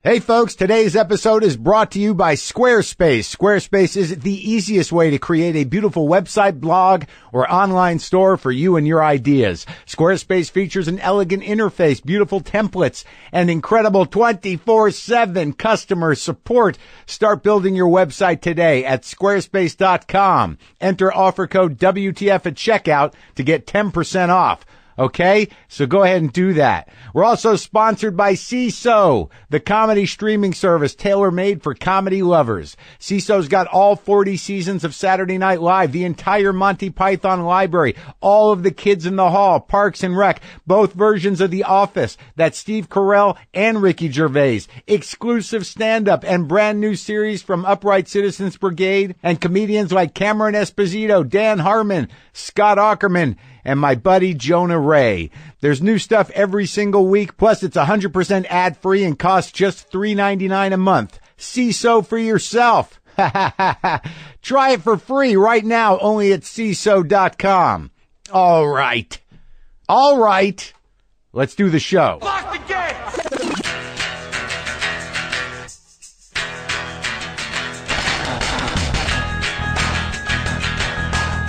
Hey folks, today's episode is brought to you by Squarespace. Squarespace is the easiest way to create a beautiful website, blog, or online store for you and your ideas. Squarespace features an elegant interface, beautiful templates, and incredible 24/7 customer support. Start building your website today at squarespace.com. Enter offer code WTF at checkout to get 10% off. Okay, so go ahead and do that. We're also sponsored by CISO, the comedy streaming service tailor-made for comedy lovers. CISO's got all 40 seasons of Saturday Night Live, the entire Monty Python library, all of the Kids in the Hall, Parks and Rec, both versions of The Office, that's Steve Carell and Ricky Gervais, exclusive stand-up and brand new series from Upright Citizens Brigade and comedians like Cameron Esposito, Dan Harmon, Scott Aukerman, and my buddy Jonah Ray. There's new stuff every single week, plus it's 100% ad-free and costs just $3.99 a month. CISO for yourself. Try it for free right now, only at CISO.com. All right. Let's do the show. Lock the gate!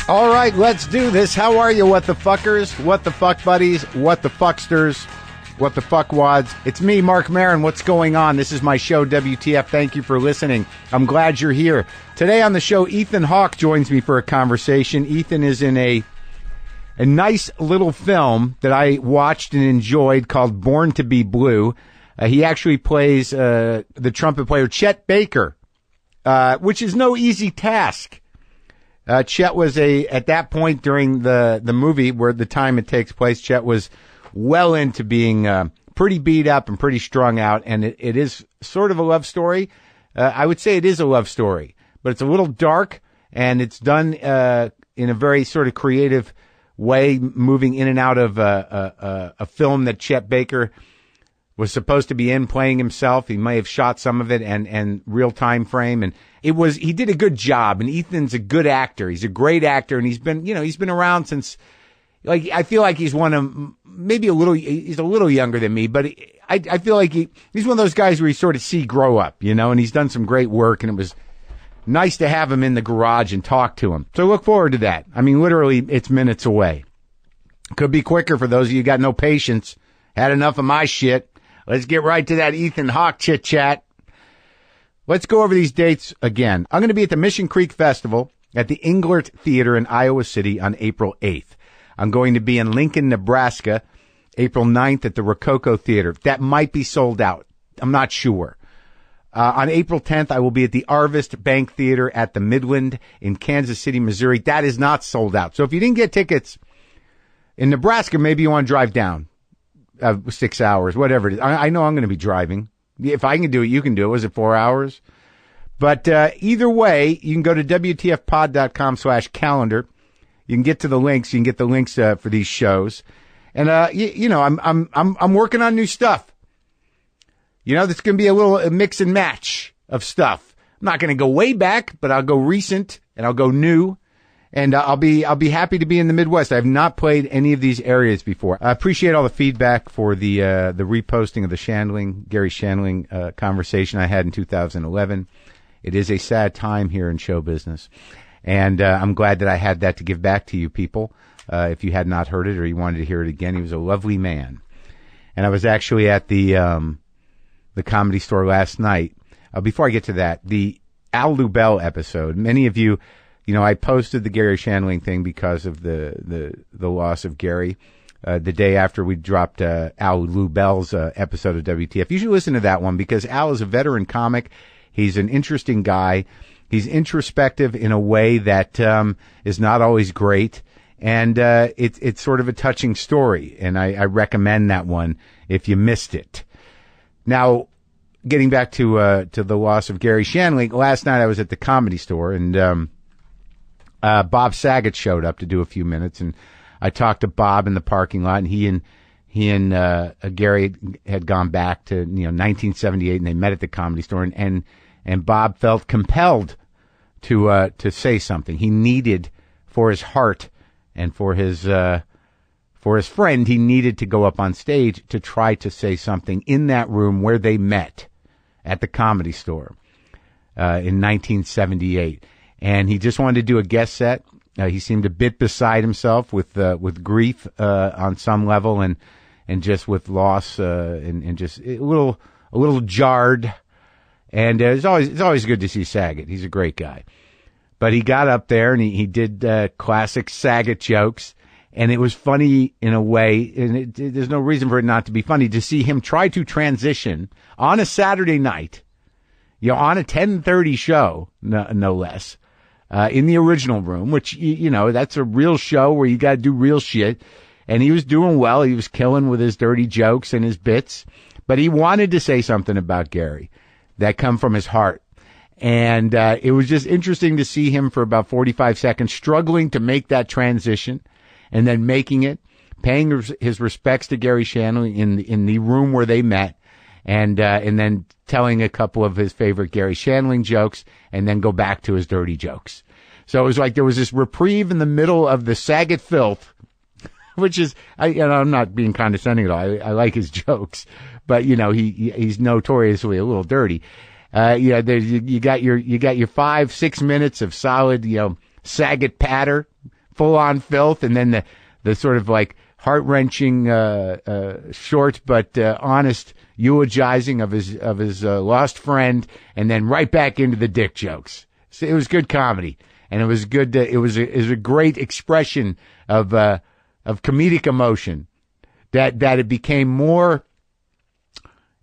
All right, let's do this. How are you, what the fuckers, what the fuck buddies, what the fucksters, what the fuckwads? It's me, Marc Maron. What's going on? This is my show, WTF. Thank you for listening. I'm glad you're here. Today on the show, Hawke joins me for a conversation. Ethan is in a nice little film that I watched and enjoyed called Born to be Blue. He actually plays the trumpet player Chet Baker, which is no easy task. Chet was at that point during the movie where the time it takes place, Chet was well into being pretty beat up and pretty strung out, and it is sort of a love story. I would say it is a love story, but it's a little dark, and it's done in a very sort of creative way, moving in and out of a film that Chet Baker was supposed to be in, playing himself. He may have shot some of it and real time frame, and he did a good job. And Ethan's a good actor. He's a great actor, and he's been around since, like, I feel like he's he's a little younger than me, but I feel like he's one of those guys where you sort of see grow up, and he's done some great work, and it was nice to have him in the garage and talk to him. So look forward to that. I mean, literally, it's minutes away. Could be quicker for those of you who got no patience, had enough of my shit. Let's get right to that Hawke chit-chat. Let's go over these dates again. I'm going to be at the Mission Creek Festival at the Englert Theater in Iowa City on April 8th. I'm going to be in Lincoln, Nebraska, April 9th at the Rococo Theater. That might be sold out. I'm not sure. On April 10th, I will be at the Arvist Bank Theater at the Midland in Kansas City, Missouri. That is not sold out. So if you didn't get tickets in Nebraska, maybe you want to drive down. 6 hours, whatever it is. I know I'm going to be driving. If I can do it, you can do it. Was it 4 hours? But either way, you can go to WTFpod.com/calendar. You can get to the links. You can get the links for these shows. And I'm working on new stuff. There's going to be a mix and match of stuff. I'm not going to go way back, but I'll go recent and I'll go new. And I'll be happy to be in the Midwest. I have not played any of these areas before. I appreciate all the feedback for the reposting of the Gary Shandling conversation I had in 2011. It is a sad time here in show business, and I'm glad that I had that to give back to you people. If you had not heard it or you wanted to hear it again, he was a lovely man. And I was actually at the Comedy Store last night. Before I get to that, the Al Lubell episode. Many of you. I posted the Gary Shandling thing because of the loss of Gary. The day after we dropped Al Lubell's episode of WTF. You should listen to that one because Al is a veteran comic. He's an interesting guy. He's introspective in a way that is not always great. And it's sort of a touching story. And I recommend that one if you missed it. Now, getting back to the loss of Gary Shandling, last night I was at the Comedy Store and Bob Saget showed up to do a few minutes, and I talked to Bob in the parking lot, and he and Gary had gone back to 1978, and they met at the Comedy Store, and Bob felt compelled to say something. He needed, for his heart and for his friend, he needed to go up on stage to try to say something in that room where they met. at the Comedy Store in 1978. And he just wanted to do a guest set. He seemed a bit beside himself with grief on some level and just with loss and just a little jarred. And it's always good to see Saget. He's a great guy. But he got up there and he did classic Saget jokes. And it was funny in a way, and there's no reason for it not to be funny, to see him try to transition on a Saturday night, on a 10:30 show, no less, in the original room, which, that's a real show where you got to do real shit. And he was doing well. He was killing with his dirty jokes and his bits. But he wanted to say something about Gary that come from his heart. And it was just interesting to see him for about 45 seconds struggling to make that transition and then making it, paying his respects to Gary Shandling in the room where they met, and then telling a couple of his favorite Gary Shandling jokes and then go back to his dirty jokes. So it was like there was this reprieve in the middle of the Saget filth, which is, I'm not being condescending at all. I like his jokes, but he's notoriously a little dirty. You got your 5-6 minutes of solid, Saget patter, full on filth, and then the sort of like heart-wrenching, short but honest eulogizing of his lost friend, and then right back into the dick jokes. So it was good comedy, and it was good. It was a great expression of comedic emotion that it became more.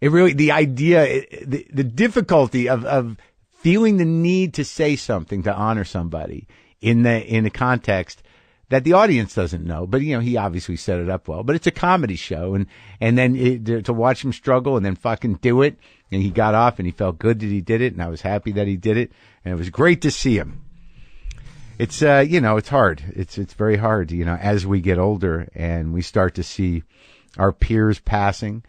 It really, the idea, the difficulty of feeling the need to say something to honor somebody in the context that the audience doesn't know, but he obviously set it up well. But it's a comedy show, and then to watch him struggle and then fucking do it, and he got off and he felt good that he did it, and I was happy that he did it, and it was great to see him. It's it's hard. It's very hard, as we get older and we start to see our peers passing,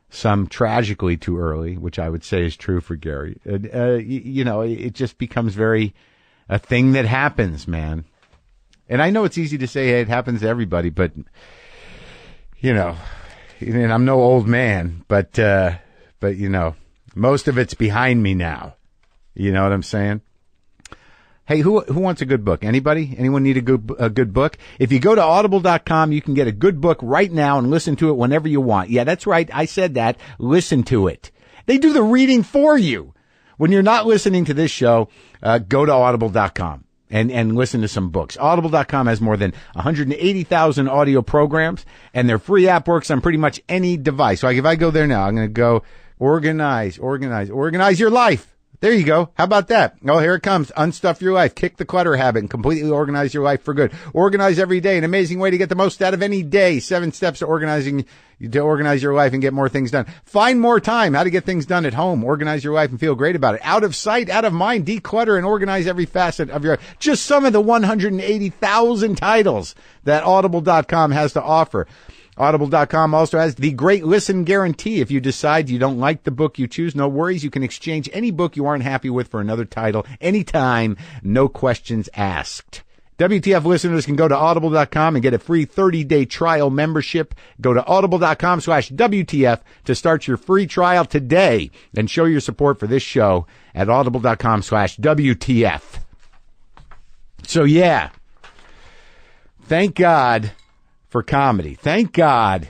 some tragically too early, which I would say is true for Gary. It just becomes a thing that happens, man. And I know it's easy to say, hey, it happens to everybody, but, and I'm no old man, but most of it's behind me now. You know what I'm saying? Hey, who wants a good book? Anybody? Anyone need a good book? If you go to audible.com, you can get a good book right now and listen to it whenever you want. Yeah, that's right. I said that. Listen to it. They do the reading for you. When you're not listening to this show, go to audible.com and listen to some books. Audible.com has more than 180,000 audio programs, and their free app works on pretty much any device. So if I go there now, I'm going to go organize your life. There you go. How about that? Oh, here it comes. Unstuff your life. Kick the clutter habit and completely organize your life for good. Organize every day. An amazing way to get the most out of any day. 7 steps to organize your life and get more things done. Find more time. How to get things done at home. Organize your life and feel great about it. Out of sight, out of mind. Declutter and organize every facet of your life. Just some of the 180,000 titles that Audible.com has to offer. Audible.com also has the Great Listen Guarantee. If you decide you don't like the book you choose, no worries. You can exchange any book you aren't happy with for another title anytime, no questions asked. WTF listeners can go to audible.com and get a free 30-day trial membership. Go to audible.com/WTF to start your free trial today and show your support for this show at audible.com/WTF. So yeah, thank God for comedy. Thank God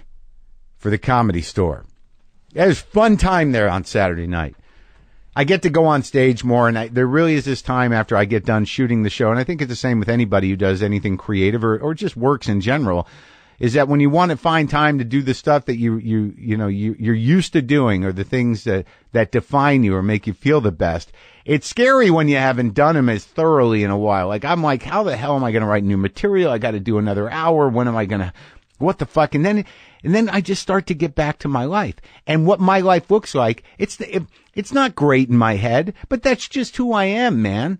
for the Comedy Store. It was a fun time there on Saturday night. I get to go on stage more, and there really is this time after I get done shooting the show, and I think it's the same with anybody who does anything creative or just works in general, is that when you want to find time to do the stuff that you're used to doing, or the things that define you or make you feel the best, it's scary when you haven't done them as thoroughly in a while. Like, I'm like, how the hell am I going to write new material? I got to do another hour. When am I going to, what the fuck? And then I just start to get back to my life. And what my life looks like, it's not great in my head, but that's just who I am, man.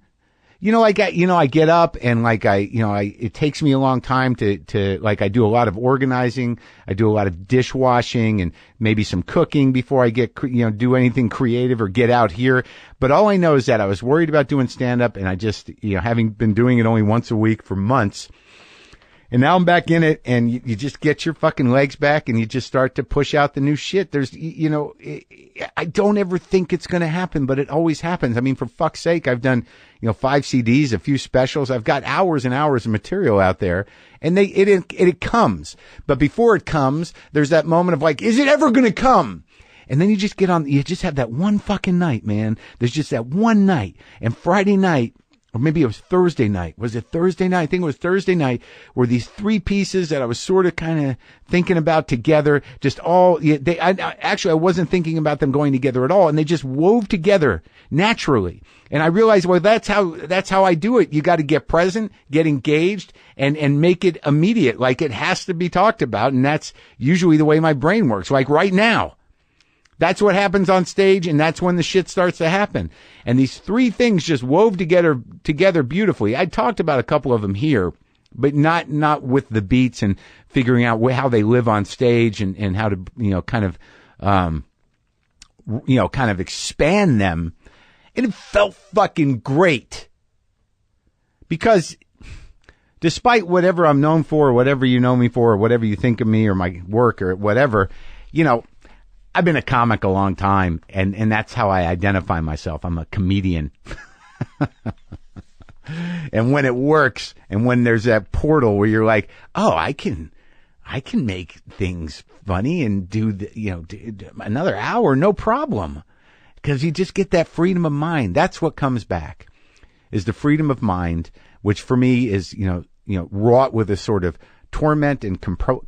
I get up and it takes me a long time to I do a lot of organizing. I do a lot of dishwashing and maybe some cooking before I get, do anything creative or get out here. But all I know is that I was worried about doing stand up, and I just, having been doing it only once a week for months, And now I'm back in it, and you just get your fucking legs back, and you just start to push out the new shit. There's, I don't ever think it's going to happen, but it always happens. I mean, for fuck's sake, I've done, 5 CDs, a few specials. I've got hours and hours of material out there, and it comes. But before it comes, there's that moment of like, is it ever going to come? And then you just have that one fucking night, man. There's just that one night, and Friday night, or maybe it was Thursday night. Was it Thursday night? I think it was Thursday night, where these 3 pieces that I was sort of kind of thinking about together, just all, I wasn't thinking about them going together at all. And they just wove together naturally. And I realized, well, that's how I do it. You got to get present, get engaged, and make it immediate. Like it has to be talked about. And that's usually the way my brain works. Like right now. That's what happens on stage, and that's when the shit starts to happen. And these 3 things just wove together beautifully. I talked about a couple of them here, but not with the beats and figuring out how they live on stage and how to, kind of expand them. And it felt fucking great. Because despite whatever I'm known for, or whatever you know me for, or whatever you think of me or my work or whatever, I've been a comic a long time, and that's how I identify myself. I'm a comedian. And when it works, and when there's that portal where you're like, oh, I can make things funny and do another hour, no problem. Because you just get that freedom of mind. That's what comes back, is the freedom of mind, which for me is, wrought with a sort of torment and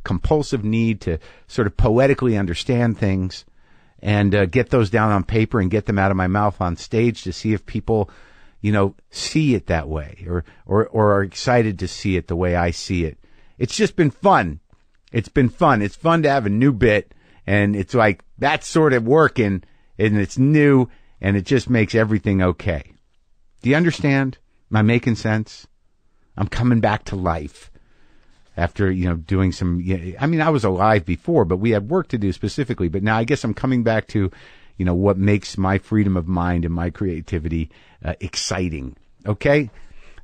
compulsive need to sort of poetically understand things and get those down on paper and get them out of my mouth on stage to see if people, see it that way or are excited to see it the way I see it. It's just been fun. It's been fun. It's fun to have a new bit, and it's like that's sort of working, and it's new, and it just makes everything okay. Do you understand? Am I making sense? I'm coming back to life. After, doing some, I was alive before, but we had work to do specifically. But now I guess I'm coming back to, what makes my freedom of mind and my creativity exciting. Okay?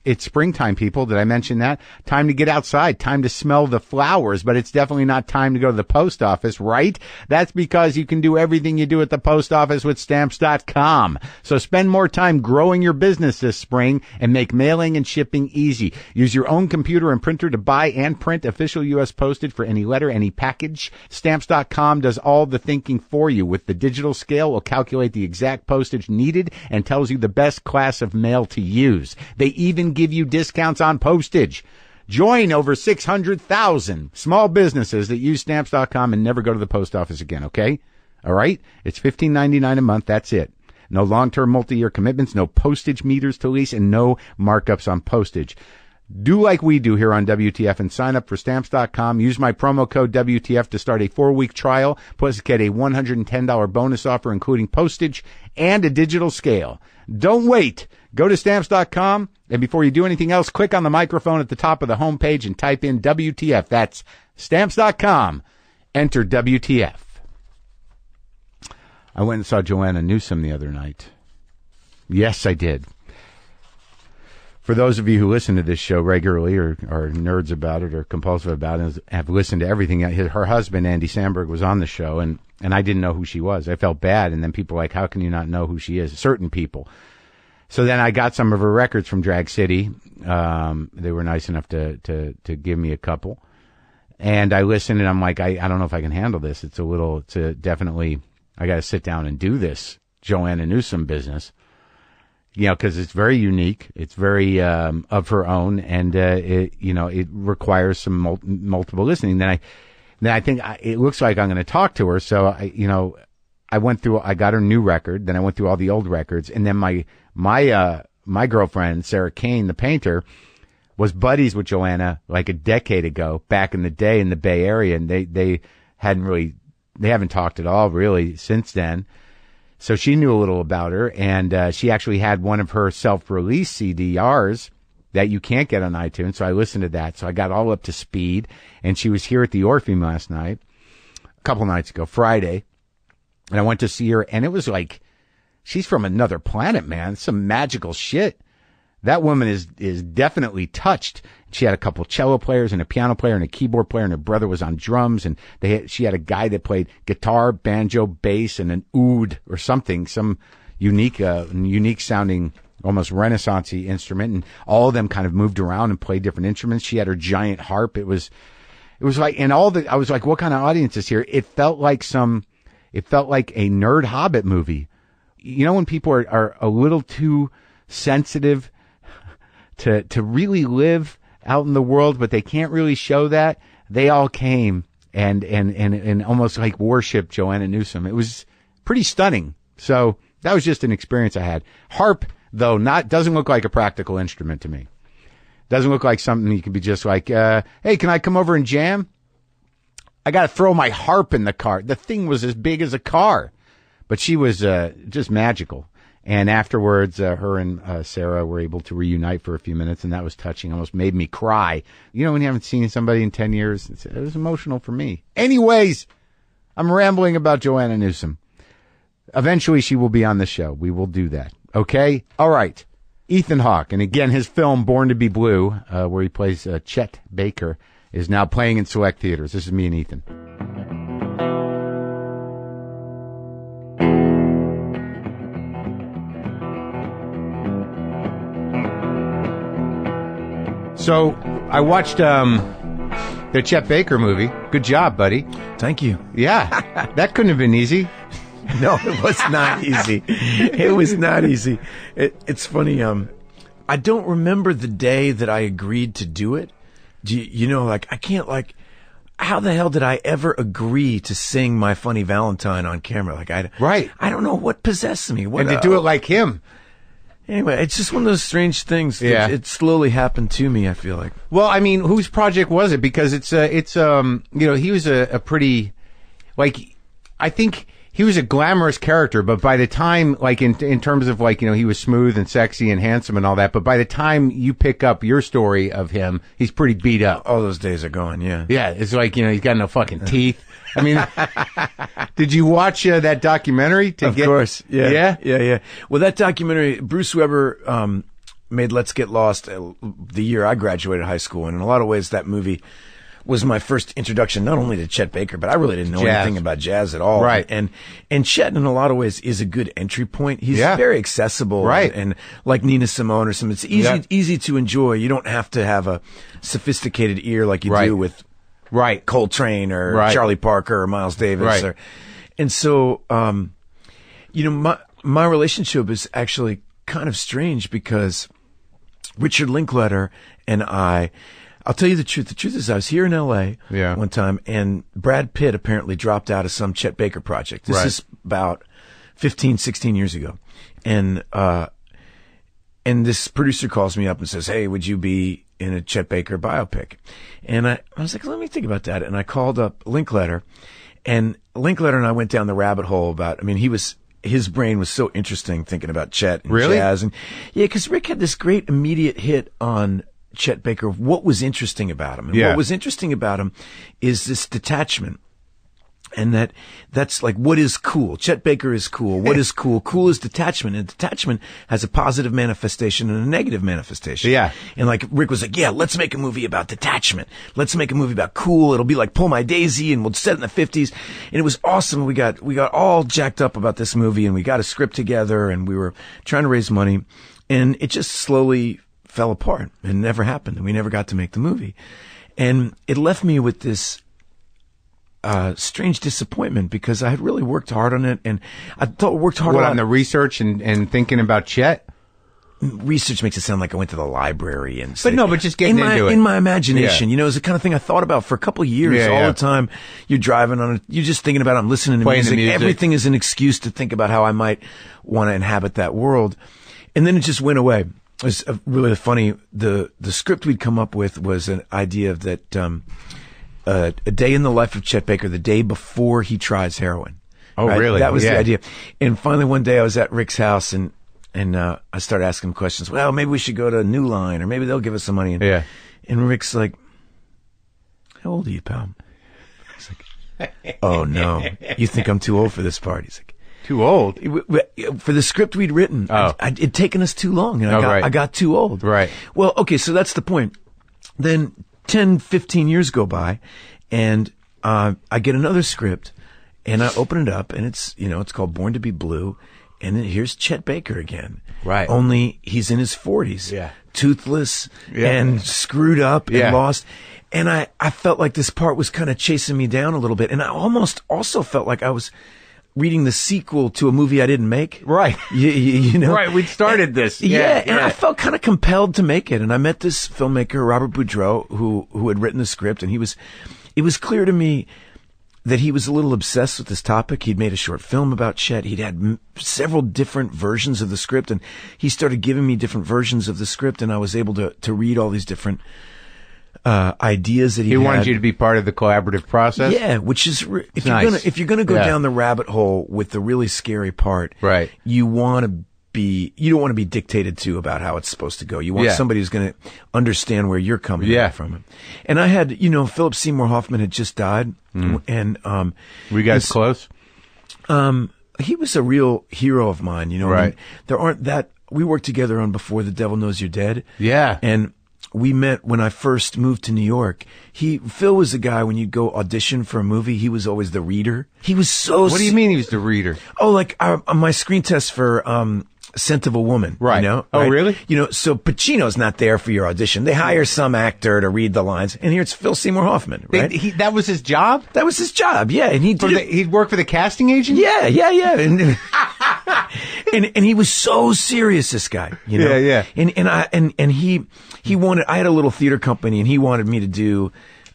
It's springtime, people. Did I mention that? Time to get outside. Time to smell the flowers. But it's definitely not time to go to the post office, right? That's because you can do everything you do at the post office with Stamps.com. So spend more time growing your business this spring and make mailing and shipping easy. Use your own computer and printer to buy and print official U.S. postage for any letter, any package. Stamps.com does all the thinking for you. With the digital scale, will calculate the exact postage needed and tells you the best class of mail to use. They even give you discounts on postage. Join over 600,000 small businesses that use Stamps.com and never go to the post office again, okay? All right? It's $15.99 a month. That's it. No long-term multi-year commitments, no postage meters to lease, and no markups on postage. Do like we do here on WTF and sign up for Stamps.com. Use my promo code WTF to start a 4-week trial, plus get a $110 bonus offer, including postage and a digital scale. Don't wait. Go to Stamps.com, and before you do anything else, click on the microphone at the top of the homepage and type in WTF. That's Stamps.com. Enter WTF. I went and saw Joanna Newsom the other night. Yes, I did. For those of you who listen to this show regularly or are nerds about it or compulsive about it, have listened to everything, her husband, Andy Samberg, was on the show, and I didn't know who she was. I felt bad, and then people were like, how can you not know who she is? Certain people. So then I got some of her records from Drag City. They were nice enough to give me a couple. And I listened, and I'm like, I don't know if I can handle this. Definitely, I got to sit down and do this Joanna Newsom business. Because it's very unique. It's very of her own, and it requires some multiple listening. Then I think it looks like I'm going to talk to her. So I went through. I got her new record. Then I went through all the old records, and then my girlfriend Sarah Kane, the painter, was buddies with Joanna like a decade ago, back in the day in the Bay Area, and they haven't talked at all really since then. So she knew a little about her, and she actually had one of her self-release CDRs that you can't get on iTunes, so I listened to that. So I got all up to speed, and she was here at the Orpheum last night, a couple nights ago, Friday, and I went to see her, and it was like, she's from another planet, man. Some magical shit. That woman is definitely touched. She had a couple cello players and a piano player and a keyboard player, and her brother was on drums, and she had a guy that played guitar, banjo, bass, and an oud or something, some unique sounding, almost Renaissance-y instrument, and all of them kind of moved around and played different instruments. She had her giant harp. It was like, and I was like, what kind of audience is here? It felt like a Nerd Hobbit movie. You know, when people are a little too sensitive to really live out in the world, but they can't really show that. They all came and almost like worshiped Joanna Newsom. It was pretty stunning. So that was just an experience I had. Harp, though, doesn't look like a practical instrument to me. Doesn't look like something you could be just like, hey, can I come over and jam? I got to throw my harp in the car. The thing was as big as a car, but she was just magical. And afterwards, her and Sarah were able to reunite for a few minutes, and that was touching. Almost made me cry. You know, when you haven't seen somebody in 10 years, it was emotional for me. Anyways, I'm rambling about Joanna Newsom. Eventually, she will be on the show. We will do that. Okay? All right. Ethan Hawke, and again, his film Born to be Blue, where he plays Chet Baker, is now playing in select theaters. This is me and Ethan. So I watched the Chet Baker movie. Good job, buddy. Thank you. Yeah, that couldn't have been easy. No, it was not easy. It was not easy. It's funny. I don't remember the day that I agreed to do it. You know, like, I can't, like, how the hell did I ever agree to sing My Funny Valentine on camera? Like, I don't know what possessed me. And to do it like him. Anyway, it's just one of those strange things. Yeah. It slowly happened to me, I feel like. Well, I mean, whose project was it? Because it's you know, he was a pretty, like, I think he was a glamorous character, but by the time, like, in terms of, like, you know, he was smooth and sexy and handsome and all that, but by the time you pick up your story of him, he's pretty beat up. All those days are gone, yeah. Yeah, it's like, you know, he's got no fucking teeth. I mean, did you watch that documentary? Of course, yeah. Yeah? Well, that documentary, Bruce Weber made Let's Get Lost the year I graduated high school, and in a lot of ways that movie was my first introduction not only to Chet Baker, but I really didn't know anything about jazz at all. Right. And Chet, in a lot of ways, is a good entry point. He's very accessible. Right. And like Nina Simone or something, it's easy to enjoy. You don't have to have a sophisticated ear like you do with Coltrane or Charlie Parker or Miles Davis. And so, you know, my relationship is actually kind of strange because Richard Linklater and I'll tell you the truth. The truth is I was here in L.A. One time, and Brad Pitt apparently dropped out of some Chet Baker project. This is about 15, 16 years ago. And this producer calls me up and says, hey, would you be in a Chet Baker biopic? And I was like, let me think about that. And I called up Linklater, and Linklater and I went down the rabbit hole about, I mean, his brain was so interesting thinking about Chet and jazz. And yeah, because Rick had this great immediate hit on Chet Baker, what was interesting about him. And what was interesting about him is this detachment. And that's like, what is cool? Chet Baker is cool. What is cool? Cool is detachment. And detachment has a positive manifestation and a negative manifestation. Yeah. And like, Rick was like, yeah, let's make a movie about detachment. Let's make a movie about cool. It'll be like Pull My Daisy, and we'll set it in the 50s. And it was awesome. We got all jacked up about this movie, and we got a script together, and we were trying to raise money. And it just slowly fell apart and never happened, and we never got to make the movie. And it left me with this strange disappointment because I had really worked hard on it, and I worked hard on the research and thinking about Chet. Research makes it sound like I went to the library and but just getting into it in my imagination. You know, it's the kind of thing I thought about for a couple of years all the time. You're driving on it, you're just thinking about it. I'm listening to music. Everything is an excuse to think about how I might want to inhabit that world, and then it just went away. It was really funny. The script we'd come up with was an idea that a day in the life of Chet Baker, the day before he tries heroin. Oh, really? That was the idea. And finally, one day I was at Rick's house, and I started asking him questions. Well, maybe we should go to New Line, or maybe they'll give us some money. And Rick's like, "How old are you, pal?" I was like, "Oh no, you think I'm too old for this part?" He's like, Too old? For the script we'd written. Oh. It'd taken us too long, and I got too old. Right. Well, okay, so that's the point. Then 10, 15 years go by, and I get another script, and I open it up, and it's called Born to Be Blue, and then here's Chet Baker again. Right. Only he's in his 40s. Yeah. Toothless and screwed up and lost. And I felt like this part was kind of chasing me down a little bit. And I almost also felt like I was reading the sequel to a movie I didn't make. Right. You know? Right. We'd started this. And I felt kind of compelled to make it. And I met this filmmaker, Robert Boudreau, who had written the script. And it was clear to me that he was a little obsessed with this topic. He'd made a short film about Chet. He'd had several different versions of the script, and he started giving me different versions of the script, and I was able to read all these different ideas that he had. He wanted you to be part of the collaborative process? Yeah, which is if you're gonna go down the rabbit hole with the really scary part, right? You don't want to be dictated to about how it's supposed to go. You want somebody who's going to understand where you're coming from. And I had, Philip Seymour Hoffman had just died, and were you guys close? He was a real hero of mine. Right. I mean, there aren't that. We worked together on Before the Devil Knows You're Dead. Yeah, and we met when I first moved to New York. Phil was the guy when you'd go audition for a movie, he was always the reader. He was so. What do you mean he was the reader? Oh, like my screen test for Scent of a Woman. Right. Oh, right? Really? So Pacino's not there for your audition. They hire some actor to read the lines, and here it's Phil Seymour Hoffman, right? That was his job? That was his job, yeah. And he'd work for the casting agent? Yeah. And he was so serious, this guy, Yeah. And he wanted, I had a little theater company, and he wanted me to do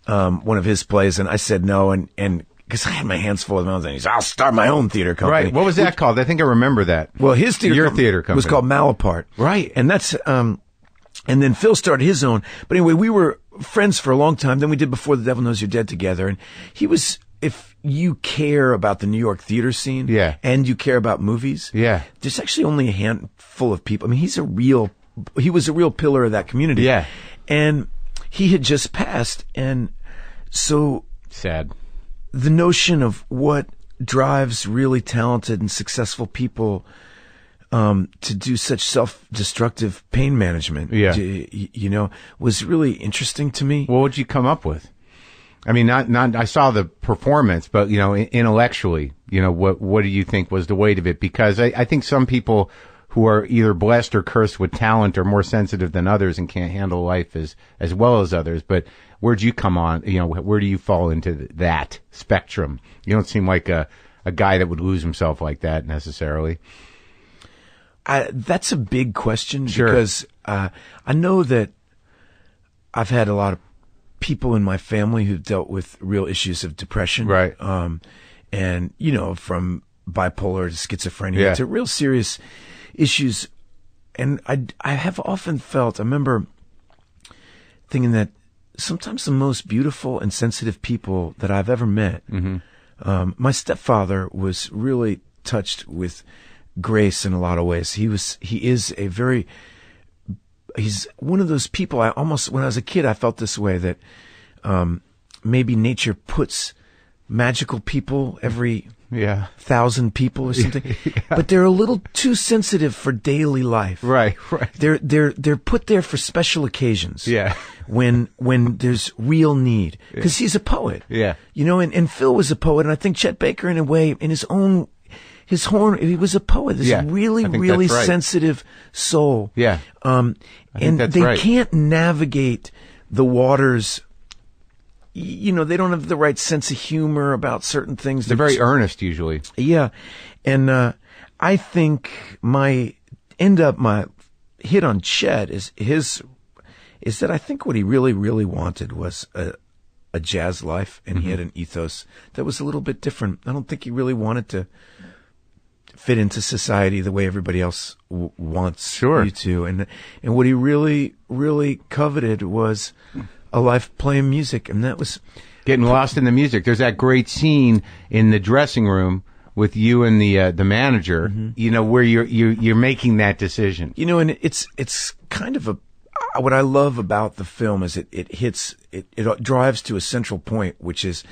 one of his plays, and I said no, and because I had my hands full of my own things. I'll start my own theater company. Right. What was that called? I think I remember that. Well, his theater company was called Malapart. Right. And that's, and then Phil started his own. But anyway, we were friends for a long time. Then we did Before the Devil Knows You're Dead together. And he was, if you care about the New York theater scene. And you care about movies. There's actually only a handful of people. I mean, he was a real pillar of that community. Yeah. And he had just passed. And so. Sad. The notion of what drives really talented and successful people to do such self-destructive pain management, was really interesting to me. What would you come up with? I mean, not. I saw the performance, but intellectually, what do you think was the weight of it? Because I think some people who are either blessed or cursed with talent are more sensitive than others and can't handle life as well as others. But where'd you come on? Where do you fall into that spectrum? You don't seem like a guy that would lose himself like that necessarily. That's a big question because I know that I've had a lot of people in my family who've dealt with real issues of depression. Right. And, from bipolar to schizophrenia to real serious issues. And I have often felt, I remember thinking that sometimes the most beautiful and sensitive people that I've ever met, my stepfather was really touched with grace in a lot of ways. He's one of those people when I was a kid, I felt this way that, maybe nature puts magical people every 1,000 people or something, but they're a little too sensitive for daily life. Right. They're put there for special occasions. Yeah. When there's real need, because he's a poet. Yeah. And Phil was a poet, and I think Chet Baker, in a way, in his horn, he was a poet. This really sensitive soul. Yeah. And they can't navigate the waters. They don't have the right sense of humor about certain things. They're very earnest usually. Yeah. And I think my hit on Chet is that I think what he really, really wanted was a jazz life, and he had an ethos that was a little bit different. I don't think he really wanted to fit into society the way everybody else wants you to. And what he really, really coveted was a life playing music, and that was getting lost in the music. There's that great scene in the dressing room with you and the manager, where you're making that decision. And it's kind of what I love about the film is it drives to a central point, which is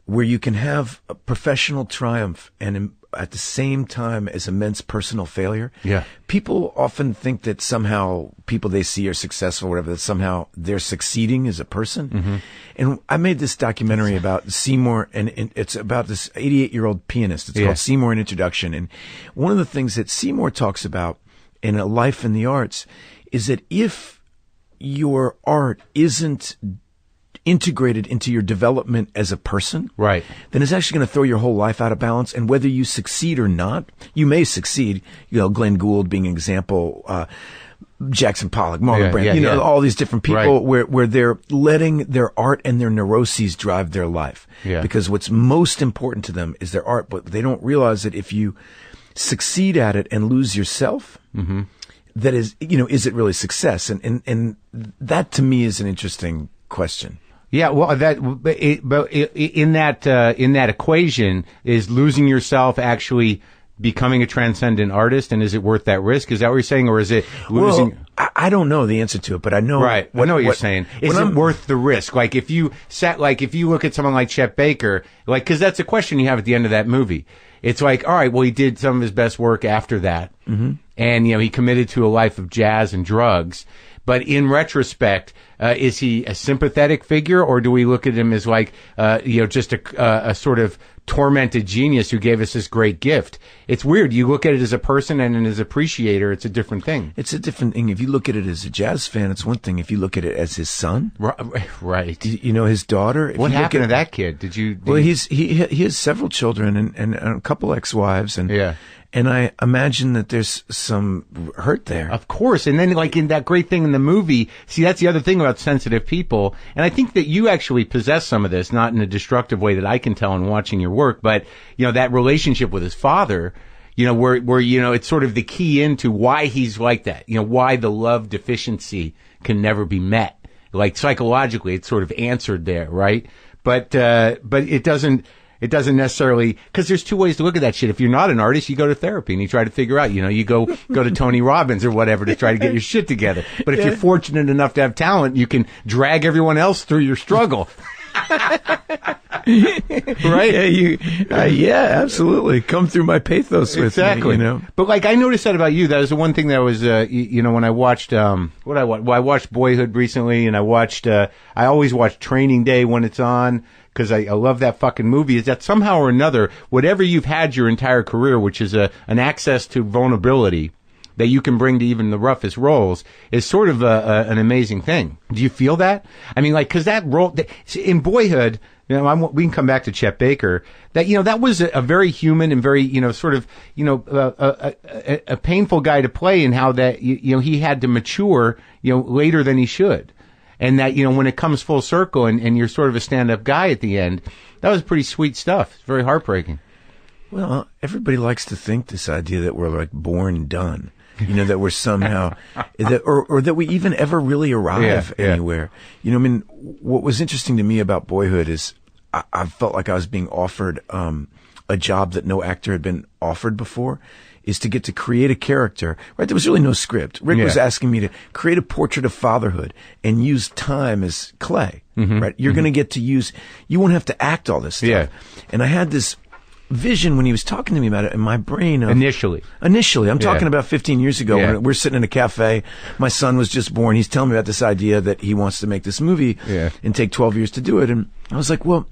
where you can have a professional triumph and at the same time as immense personal failure. Yeah. People often think that somehow people they see are successful, whatever, that somehow they're succeeding as a person. Mm-hmm. And I made this documentary about Seymour, and it's about this 88-year-old pianist. It's called Seymour: An Introduction. And one of the things that Seymour talks about in A Life in the Arts is that if your art isn't integrated into your development as a person, right, then it's actually going to throw your whole life out of balance. And whether you succeed or not, you may succeed. Glenn Gould being an example, Jackson Pollock, Marlon Brando, all these different people where they're letting their art and their neuroses drive their life. Yeah. Because what's most important to them is their art, but they don't realize that if you succeed at it and lose yourself, that is, is it really success? And that to me is an interesting question. Yeah, well, in that equation, is losing yourself actually becoming a transcendent artist, and is it worth that risk? Is that what you're saying, or is it losing? Well, I don't know the answer to it, but I know. Right, I know what you're saying. Is it worth the risk? Like if you look at someone like Chet Baker, because that's a question you have at the end of that movie. It's like, all right, well, he did some of his best work after that, and he committed to a life of jazz and drugs. But in retrospect, is he a sympathetic figure, or do we look at him as like, just a sort of tormented genius who gave us this great gift? It's weird. You look at it as a person, and as an appreciator, it's a different thing. It's a different thing. If you look at it as a jazz fan, it's one thing. If you look at it as his son, right? His daughter. What happened to that kid? He has several children and a couple ex-wives, and I imagine that there's some hurt there. Of course. And then like in that great thing in the movie, see, that's the other thing about sensitive people. And I think that you actually possess some of this, not in a destructive way that I can tell in watching your work, but, that relationship with his father, where it's sort of the key into why he's like that, why the love deficiency can never be met. Like psychologically, it's sort of answered there, right? But it doesn't necessarily, because there's two ways to look at that shit. If you're not an artist, you go to therapy and you try to figure out, you go to Tony Robbins or whatever to try to get your shit together. But if you're fortunate enough to have talent, you can drag everyone else through your struggle. Right? Yeah, absolutely. Come through my pathos with me, But like, I noticed that about you. That was the one thing that was, when I watched, I watched Boyhood recently, and I always watch Training Day when it's on, because I love that fucking movie, is that somehow or another, whatever you've had your entire career, which is an access to vulnerability that you can bring to even the roughest roles, is sort of an amazing thing. Do you feel that? I mean, like, because that role, in Boyhood, we can come back to Chet Baker, that was a very human and very, sort of, a painful guy to play, in how that, he had to mature, later than he should. And that, when it comes full circle and you're sort of a stand-up guy at the end, that was pretty sweet stuff. It's very heartbreaking. Well, everybody likes to think this idea that we're like born done, that we're somehow, or that we even ever really arrive anywhere. What was interesting to me about Boyhood is I felt like I was being offered a job that no actor had been offered before, is to get to create a character, right? There was really no script. Rick was asking me to create a portrait of fatherhood and use time as clay, right? You're going to get to use, you won't have to act all this stuff. Yeah. And I had this vision when he was talking to me about it in my brain. Initially, I'm talking about 15 years ago when we're sitting in a cafe. My son was just born. He's telling me about this idea that he wants to make this movie and take 12 years to do it. And I was like, well,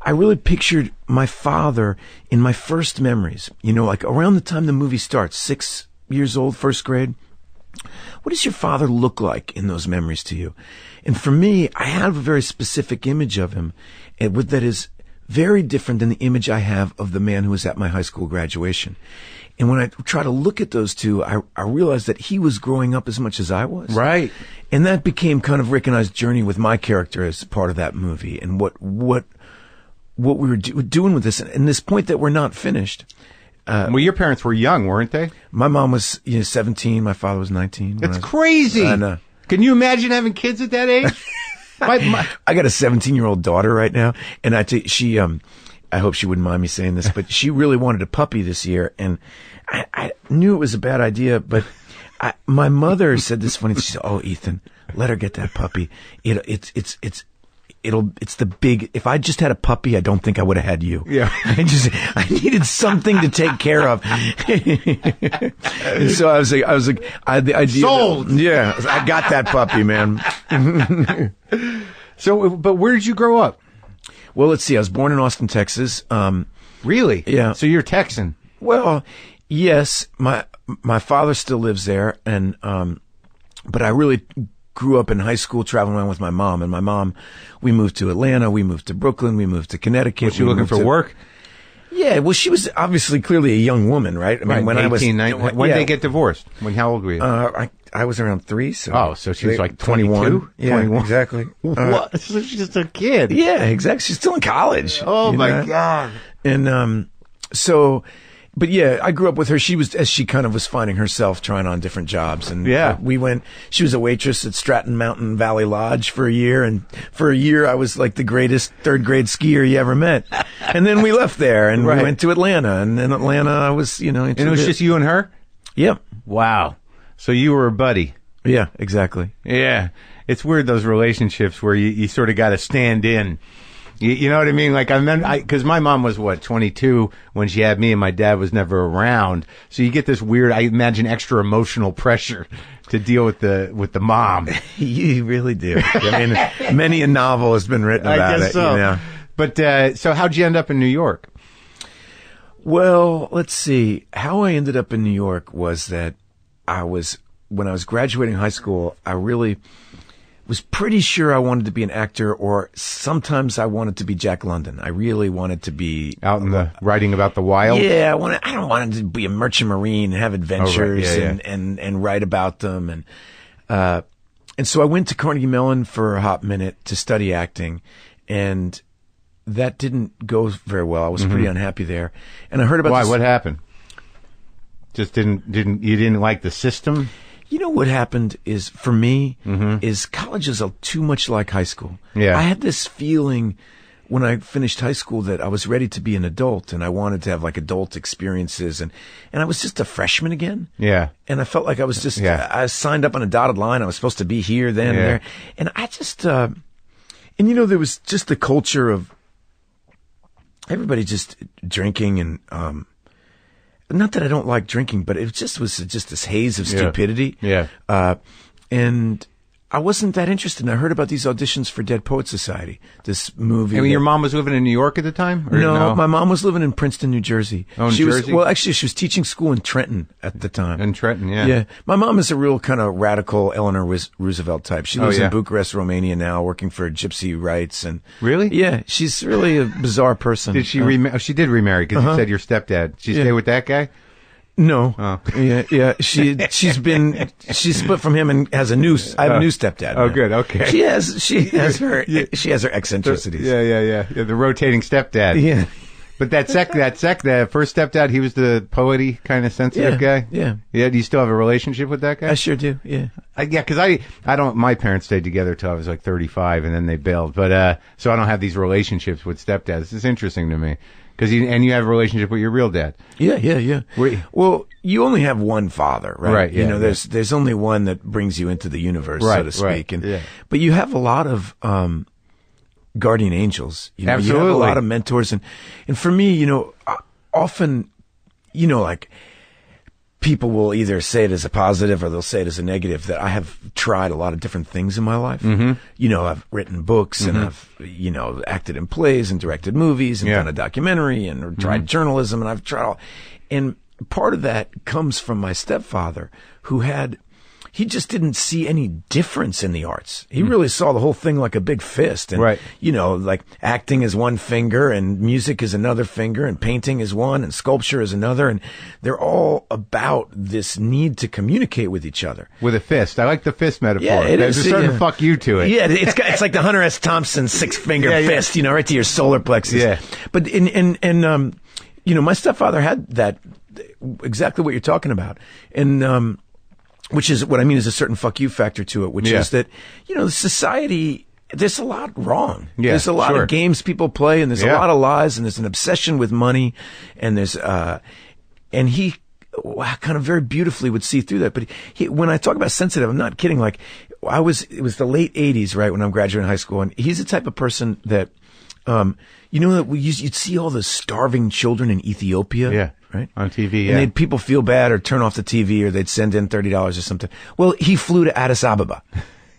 I really pictured my father in my first memories, like around the time the movie starts, 6 years old, first grade. What does your father look like in those memories to you? And for me, I have a very specific image of him that is very different than the image I have of the man who was at my high school graduation. And when I try to look at those two, I realized that he was growing up as much as I was. Right. And that became kind of Rick and I's journey with my character as part of that movie, and what we were doing with this, and this point that we're not finished. Well, your parents were young, weren't they? My mom was 17. My father was 19. That's crazy. I know. Can you imagine having kids at that age? I got a 17-year-old daughter right now, and she, I hope she wouldn't mind me saying this, but she really wanted a puppy this year, and I knew it was a bad idea, but my mother said this funny thing. She said, "Oh, Ethan, let her get that puppy. it's the big, if I just had a puppy, I don't think I would have had you. Yeah. I needed something to take care of. And so I was like, the idea. Sold! Yeah. I got that puppy, man. So, but where did you grow up? Well, let's see. I was born in Austin, Texas. Really? Yeah. So you're Texan? Well, yes. My father still lives there, and but I really grew up in high school traveling around with my mom. And my mom, we moved to Atlanta, we moved to Brooklyn, we moved to Connecticut. Was she looking for work? Yeah, well, she was obviously clearly a young woman, right? I mean, when 18, I was 19, when did they get divorced? How old were you? I was around 3. So so she was like 21. Yeah, 21. Exactly. What? So she's just a kid. Yeah, exactly. She's still in college. Oh my God. And but yeah, I grew up with her. She was, as she kind of was finding herself, trying on different jobs. And she was a waitress at Stratton Mountain Valley Lodge for a year. And for a year, I was like the greatest third grade skier you ever met. And then we left there and we went to Atlanta. And in Atlanta, I was, And it was just you and her? Yep. Wow. So you were a buddy. Yeah, exactly. Yeah. It's weird, those relationships where you sort of got to stand in. You know what I mean? Like because my mom was 22 when she had me, and my dad was never around. So you get this weird, I imagine, extra emotional pressure to deal with the mom. You really do. I mean, many a novel has been written about I guess it. So. You know? But so how'd you end up in New York? Well, let's see. How I ended up in New York was that when I was graduating high school, I really was pretty sure I wanted to be an actor, or sometimes I wanted to be Jack London. I really wanted to be out in the writing about the wild. Yeah, I don't want to be a merchant marine and have adventures and write about them. And so I went to Carnegie Mellon for a hot minute to study acting, and that didn't go very well. I was pretty unhappy there. And I heard about Why? What happened? Just you didn't like the system? You know what happened is, for me, is college is too much like high school. Yeah. I had this feeling when I finished high school that I was ready to be an adult, and I wanted to have like adult experiences, and I was just a freshman again. Yeah. And I felt like I was just, I signed up on a dotted line. I was supposed to be here, then, and there. And I just, and there was just the culture of everybody just drinking and, not that I don't like drinking, but it just was just this haze of stupidity. Yeah. And I wasn't that interested. And I heard about these auditions for Dead Poets Society, this movie. I mean, your mom was living in New York at the time? Or no, my mom was living in Princeton, New Jersey. Oh, in Jersey? Actually, she was teaching school in Trenton at the time. In Trenton, yeah. Yeah. My mom is a real kind of radical Eleanor Roosevelt type. She lives in Bucharest, Romania now, working for gypsy rights. And really? Yeah. She's really a bizarre person. Did she remarry? She did remarry, because you said your stepdad. Did she stay with that guy? No. Oh. Yeah. She's split from him and has I have a new stepdad. Oh, now. Good. Okay. She has her eccentricities. Yeah. The rotating stepdad. Yeah. But that first stepdad, he was the poety kind of sensitive guy. Yeah. Yeah. Do you still have a relationship with that guy? I sure do. Yeah. Because I don't. My parents stayed together till I was like 35, and then they bailed. But so I don't have these relationships with stepdads. It's interesting to me. Because you have a relationship with your real dad. Yeah. Well, you only have one father, right? Right. Yeah, there's only one that brings you into the universe, so to speak. Right. But you have a lot of guardian angels. Absolutely. You have a lot of mentors, and for me, often, like, people will either say it as a positive or they'll say it as a negative, that I have tried a lot of different things in my life. I've written books and I've, acted in plays and directed movies and done a documentary and tried journalism, and I've tried all. And part of that comes from my stepfather, who he just didn't see any difference in the arts. He really saw the whole thing like a big fist. And, like acting is one finger and music is another finger and painting is one and sculpture is another. And they're all about this need to communicate with each other. With a fist. I like the fist metaphor. Yeah, it is. There's a certain fuck you to it. Yeah, it's like the Hunter S. Thompson 6-finger fist, right to your solar plexus. Yeah. But my stepfather had that, exactly what you're talking about. And, which is what I mean is a certain fuck you factor to it, which is that, society, there's a lot wrong. Yeah, there's a lot of games people play, and there's a lot of lies, and there's an obsession with money, and there's, and he kind of very beautifully would see through that. But when I talk about sensitive, I'm not kidding. Like, it was the late 80s, right, when I'm graduating high school, and he's the type of person that, you know, that you'd see all the starving children in Ethiopia. Yeah. Right? On TV, yeah. And people feel bad or turn off the TV or they'd send in $30 or something. Well, he flew to Addis Ababa.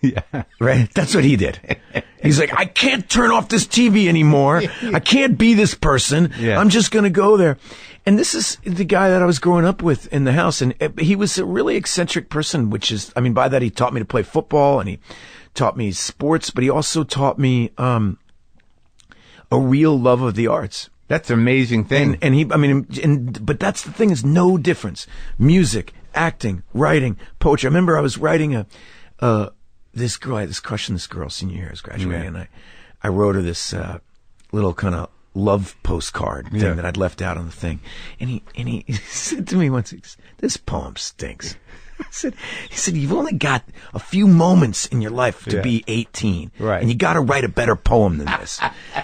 Yeah. Right? That's what he did. He's like, I can't turn off this TV anymore. I can't be this person. Yeah. I'm just going to go there. And this is the guy that I was growing up with in the house. And he was a really eccentric person, which is, I mean, by that he taught me to play football and he taught me sports, but he also taught me a real love of the arts. That's an amazing thing. But that's the thing, is no difference. Music, acting, writing, poetry. I remember I was writing this girl, I had this crush on this girl senior year I was graduating, and I wrote her this little kind of love postcard thing that I'd left out on the thing. And he said to me once, this poem stinks. He said, you've only got a few moments in your life to be 18. Right. And you got to write a better poem than this.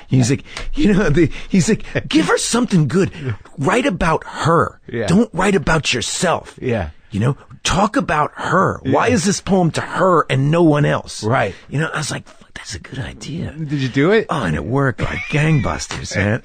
He's like, he's like, give her something good. Write about her. Yeah. Don't write about yourself. Yeah. You know, talk about her. Yeah. Why is this poem to her and no one else? Right. You know, I was like, that's a good idea. Did you do it? Oh, and it worked like gangbusters, man.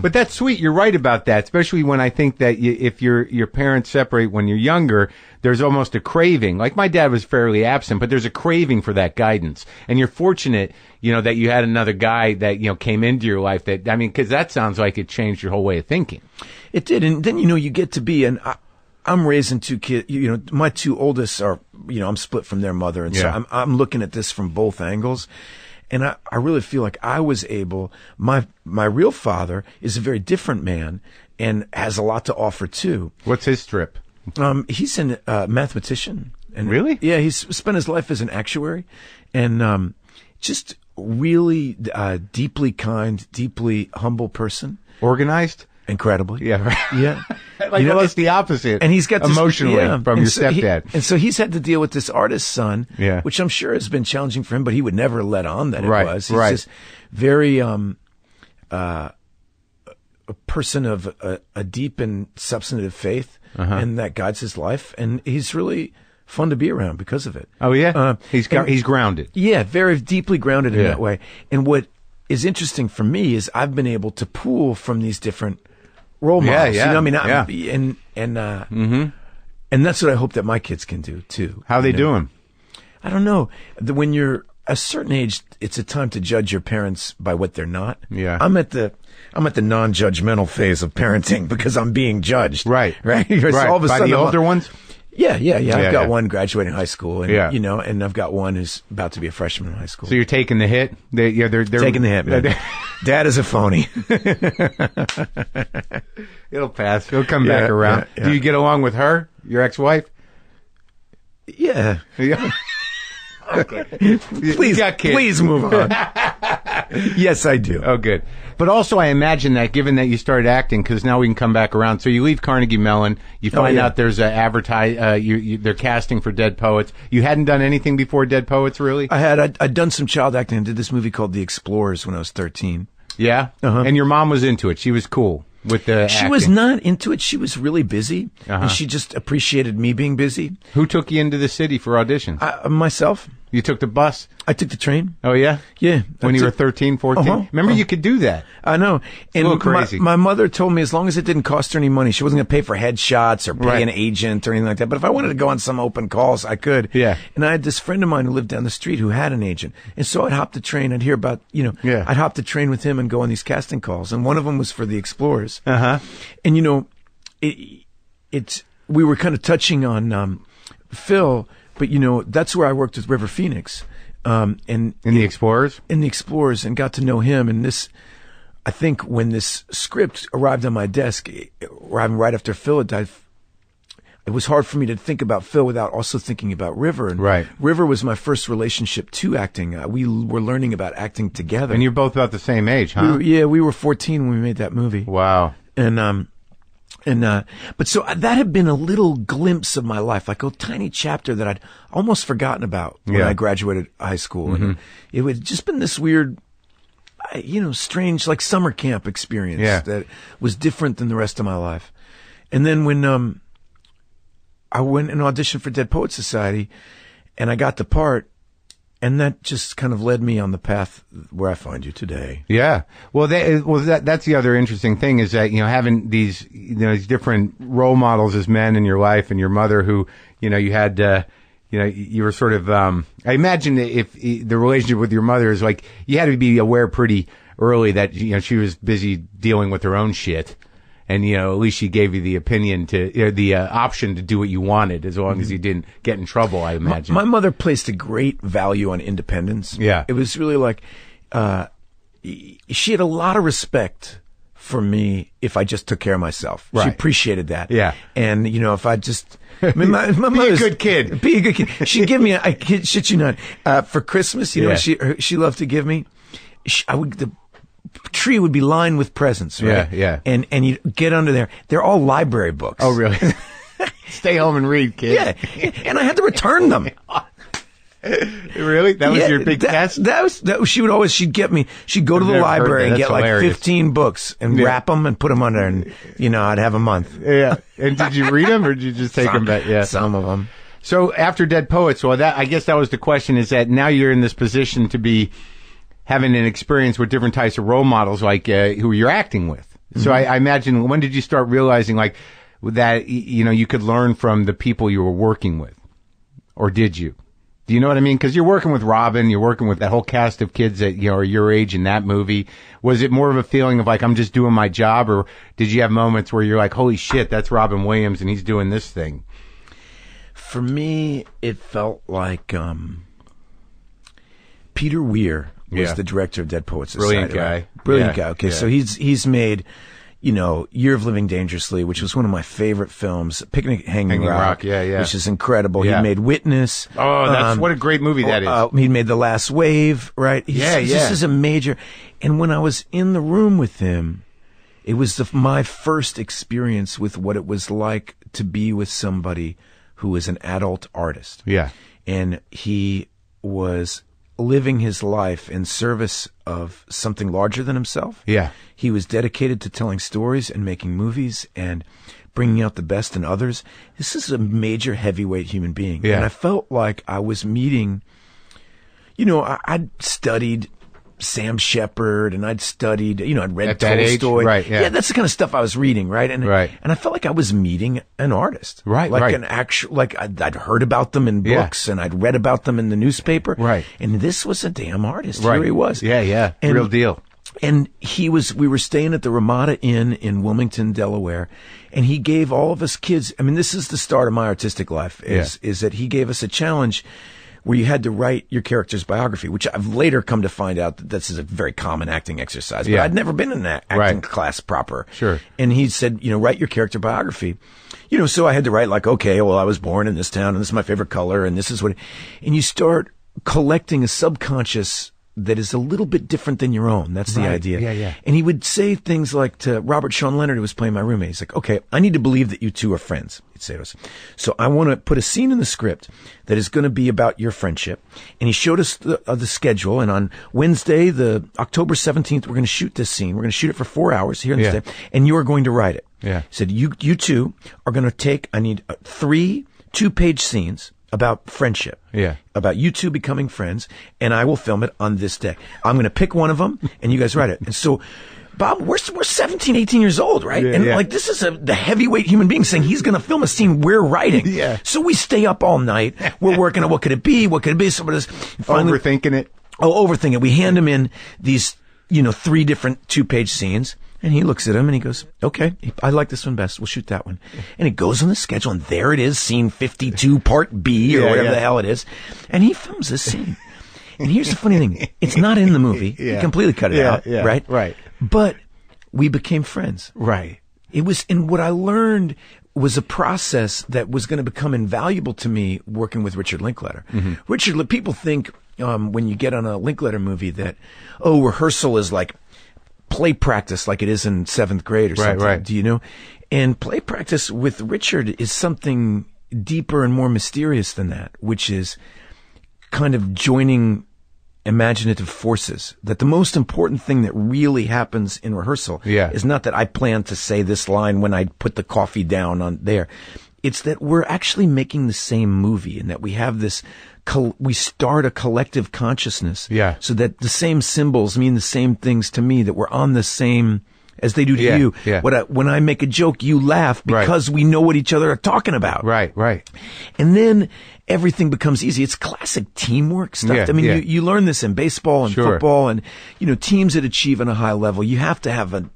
But that's sweet. You're right about that, especially when I think that if your parents separate when you're younger, there's almost a craving. Like my dad was fairly absent, but there's a craving for that guidance. And you're fortunate, you know, that you had another guy that, you know, came into your life that, I mean, because that sounds like it changed your whole way of thinking. It did. And then, you know, you get to be, and I'm raising two kids, you know, my two oldest are, you know, I'm split from their mother. And so I'm looking at this from both angles. And I really feel like I was able, my real father is a very different man and has a lot to offer too. What's his trip? He's a mathematician. And really? Yeah, he's spent his life as an actuary and just really deeply kind, deeply humble person. Organized? Incredibly. Yeah. Right. Yeah. Like, you know, almost the opposite. And he's got this, emotionally from your stepdad. And so he's had to deal with this artist's son, which I'm sure has been challenging for him, but he would never let on that it was. He's just very, a person of a deep and substantive faith, and that guides his life. And he's really fun to be around because of it. Oh, yeah? He's grounded. Yeah, very deeply grounded in that way. And what is interesting for me is I've been able to pull from these different role models. Yeah. You know what I mean? And that's what I hope that my kids can do too. How are they doing? I don't know. When you're a certain age, it's a time to judge your parents by what they're not. Yeah. I'm at the non-judgmental phase of parenting because I'm being judged. Right. Right. Right. All of a by sudden, the older ones? Yeah. I've got one graduating high school, and you know, and I've got one who's about to be a freshman in high school. So you're taking the hit? They're taking the hit, man. Dad is a phony. It'll pass. He'll come back around. Yeah. Do you get along with her, your ex-wife? Yeah. Okay. Please move on. Yes, I do. Oh, good. But also, I imagine that given that you started acting, because now we can come back around. So you leave Carnegie Mellon, you find out there's a they're casting for Dead Poets. You hadn't done anything before Dead Poets, really? I'd done some child acting. I did this movie called The Explorers when I was 13. Yeah? And your mom was into it. She was cool with the She acting. was not into it. She was really busy, and she just appreciated me being busy. Who took you into the city for auditions? Myself. You took the bus? I took the train. Oh, yeah? Yeah. When you were 13, 14? Remember, you could do that. I know. It's a little crazy. My mother told me as long as it didn't cost her any money, she wasn't going to pay for headshots or pay an agent or anything like that. But if I wanted to go on some open calls, I could. Yeah. And I had this friend of mine who lived down the street who had an agent. And so I'd hop the train. I'd hear about, I'd hop the train with him and go on these casting calls. And one of them was for The Explorers. And, we were kind of touching on Phil, but, that's where I worked with River Phoenix. In The Explorers? In The Explorers, and got to know him. And this, I think when this script arrived on my desk, arriving right after Phil had died, it was hard for me to think about Phil without also thinking about River. And River was my first relationship to acting. We were learning about acting together. And you're both about the same age, huh? We were 14 when we made that movie. Wow. But so that had been a little glimpse of my life, like a tiny chapter that I'd almost forgotten about when I graduated high school. And it had just been this weird, strange, like summer camp experience that was different than the rest of my life. And then when I went and auditioned for Dead Poets Society, and I got the part. And that just kind of led me on the path where I find you today. Yeah. Well, that's the other interesting thing is that, having these, these different role models as men in your life, and your mother who, you had, you were sort of, I imagine if the relationship with your mother is like, you had to be aware pretty early that, she was busy dealing with her own shit. And, at least she gave you the opinion the option to do what you wanted, as long as you didn't get in trouble, I imagine. My mother placed a great value on independence. Yeah. It was really like, she had a lot of respect for me if I just took care of myself. Right. She appreciated that. Yeah. And, if I just, my mother's be a good kid. Be a good kid. She'd give me, I shit you not, for Christmas, you know what she loved to give me? The tree would be lined with presents, right? Yeah. And you get under there. They're all library books. Oh, really? Stay home and read, kid. Yeah. And I had to return them. Really? That was your big test? That was, she'd get me, she'd go to the library and get hilarious. Like 15 books and wrap them and put them under, and, I'd have a month. Yeah. And did you read them, or did you just take them back? Yeah. Some of them. So after Dead Poets, I guess that was the question, is that now you're in this position to be having an experience with different types of role models, like who you're acting with. Mm-hmm. So I imagine, when did you start realizing like that you could learn from the people you were working with, or did you? Do you know what I mean? Because you're working with Robin, you're working with that whole cast of kids that are your age in that movie. Was it more of a feeling of like, I'm just doing my job, or did you have moments where you're like, holy shit, that's Robin Williams and he's doing this thing? For me, it felt like Peter Weir was the director of Dead Poets Society. Brilliant guy. Right? Brilliant guy. Okay, so he's made, Year of Living Dangerously, which was one of my favorite films. Picnic Hanging Rock. Yeah. Which is incredible. Yeah. He made Witness. Oh, that's what a great movie that is. He made The Last Wave, right? This is a major. And when I was in the room with him, it was my first experience with what it was like to be with somebody who was an adult artist. Yeah. And he was living his life in service of something larger than himself. Yeah. He was dedicated to telling stories and making movies and bringing out the best in others. This is a major heavyweight human being. Yeah. And I felt like I was meeting, I'd studied Sam Shepard, and I'd studied, I'd read Tolstoy. Right, yeah. That's the kind of stuff I was reading, right? And I felt like I was meeting an artist. Right, like an actual, like I'd heard about them in books, and I'd read about them in the newspaper. Right. And this was a damn artist. Right. Here he was. Yeah. And, real deal. And we were staying at the Ramada Inn in Wilmington, Delaware, and he gave all of us kids, this is the start of my artistic life, is that he gave us a challenge where you had to write your character's biography, which I've later come to find out that this is a very common acting exercise. But I'd never been in an acting class proper. Sure. And he said, write your character biography. So I had to write like, okay, well, I was born in this town, and this is my favorite color, and this is what... And you start collecting a subconscious that is a little bit different than your own. That's the idea. Yeah. And he would say things like to Robert Sean Leonard, who was playing my roommate, he's like, okay, I need to believe that you two are friends, he'd say to us. So I want to put a scene in the script that is going to be about your friendship. And he showed us the schedule. And on Wednesday, the October 17th, we're going to shoot this scene. We're going to shoot it for 4 hours here in the state. And you are going to write it. Yeah. He said, you two are going to take, I need 3 2-page scenes about friendship. Yeah. About you two becoming friends, and I will film it on this day. I'm going to pick one of them, and you guys write it. And so, Bob, we're 17, 18 years old, right? And like, this is the heavyweight human being saying he's going to film a scene we're writing. Yeah. So we stay up all night. We're working on what could it be? What could it be? Somebody's finally overthinking it. Overthinking it. We hand him in these, 3 different 2-page scenes. And he looks at him and he goes, okay, I like this one best. We'll shoot that one. And it goes on the schedule, and there it is, scene 52, part B, or whatever the hell it is. And he films this scene. And here's the funny thing. It's not in the movie. He completely cut it out, right? Right. But we became friends. Right. It was, and what I learned was a process that was going to become invaluable to me working with Richard Linklater. Mm-hmm. People think when you get on a Linklater movie that, rehearsal is like play practice like it is in 7th grade or something. Right. Do you know? And play practice with Richard is something deeper and more mysterious than that, which is kind of joining imaginative forces. That the most important thing that really happens in rehearsal is not that I plan to say this line when I put the coffee down on there. It's that we're actually making the same movie, and that we have this, we start a collective consciousness. Yeah. So that the same symbols mean the same things to me, that we're on the same as they do to you. Yeah. When I make a joke, you laugh because we know what each other are talking about. Right. And then everything becomes easy. It's classic teamwork stuff. Yeah, I mean, you learn this in baseball and football, and, teams that achieve on a high level, you have to have a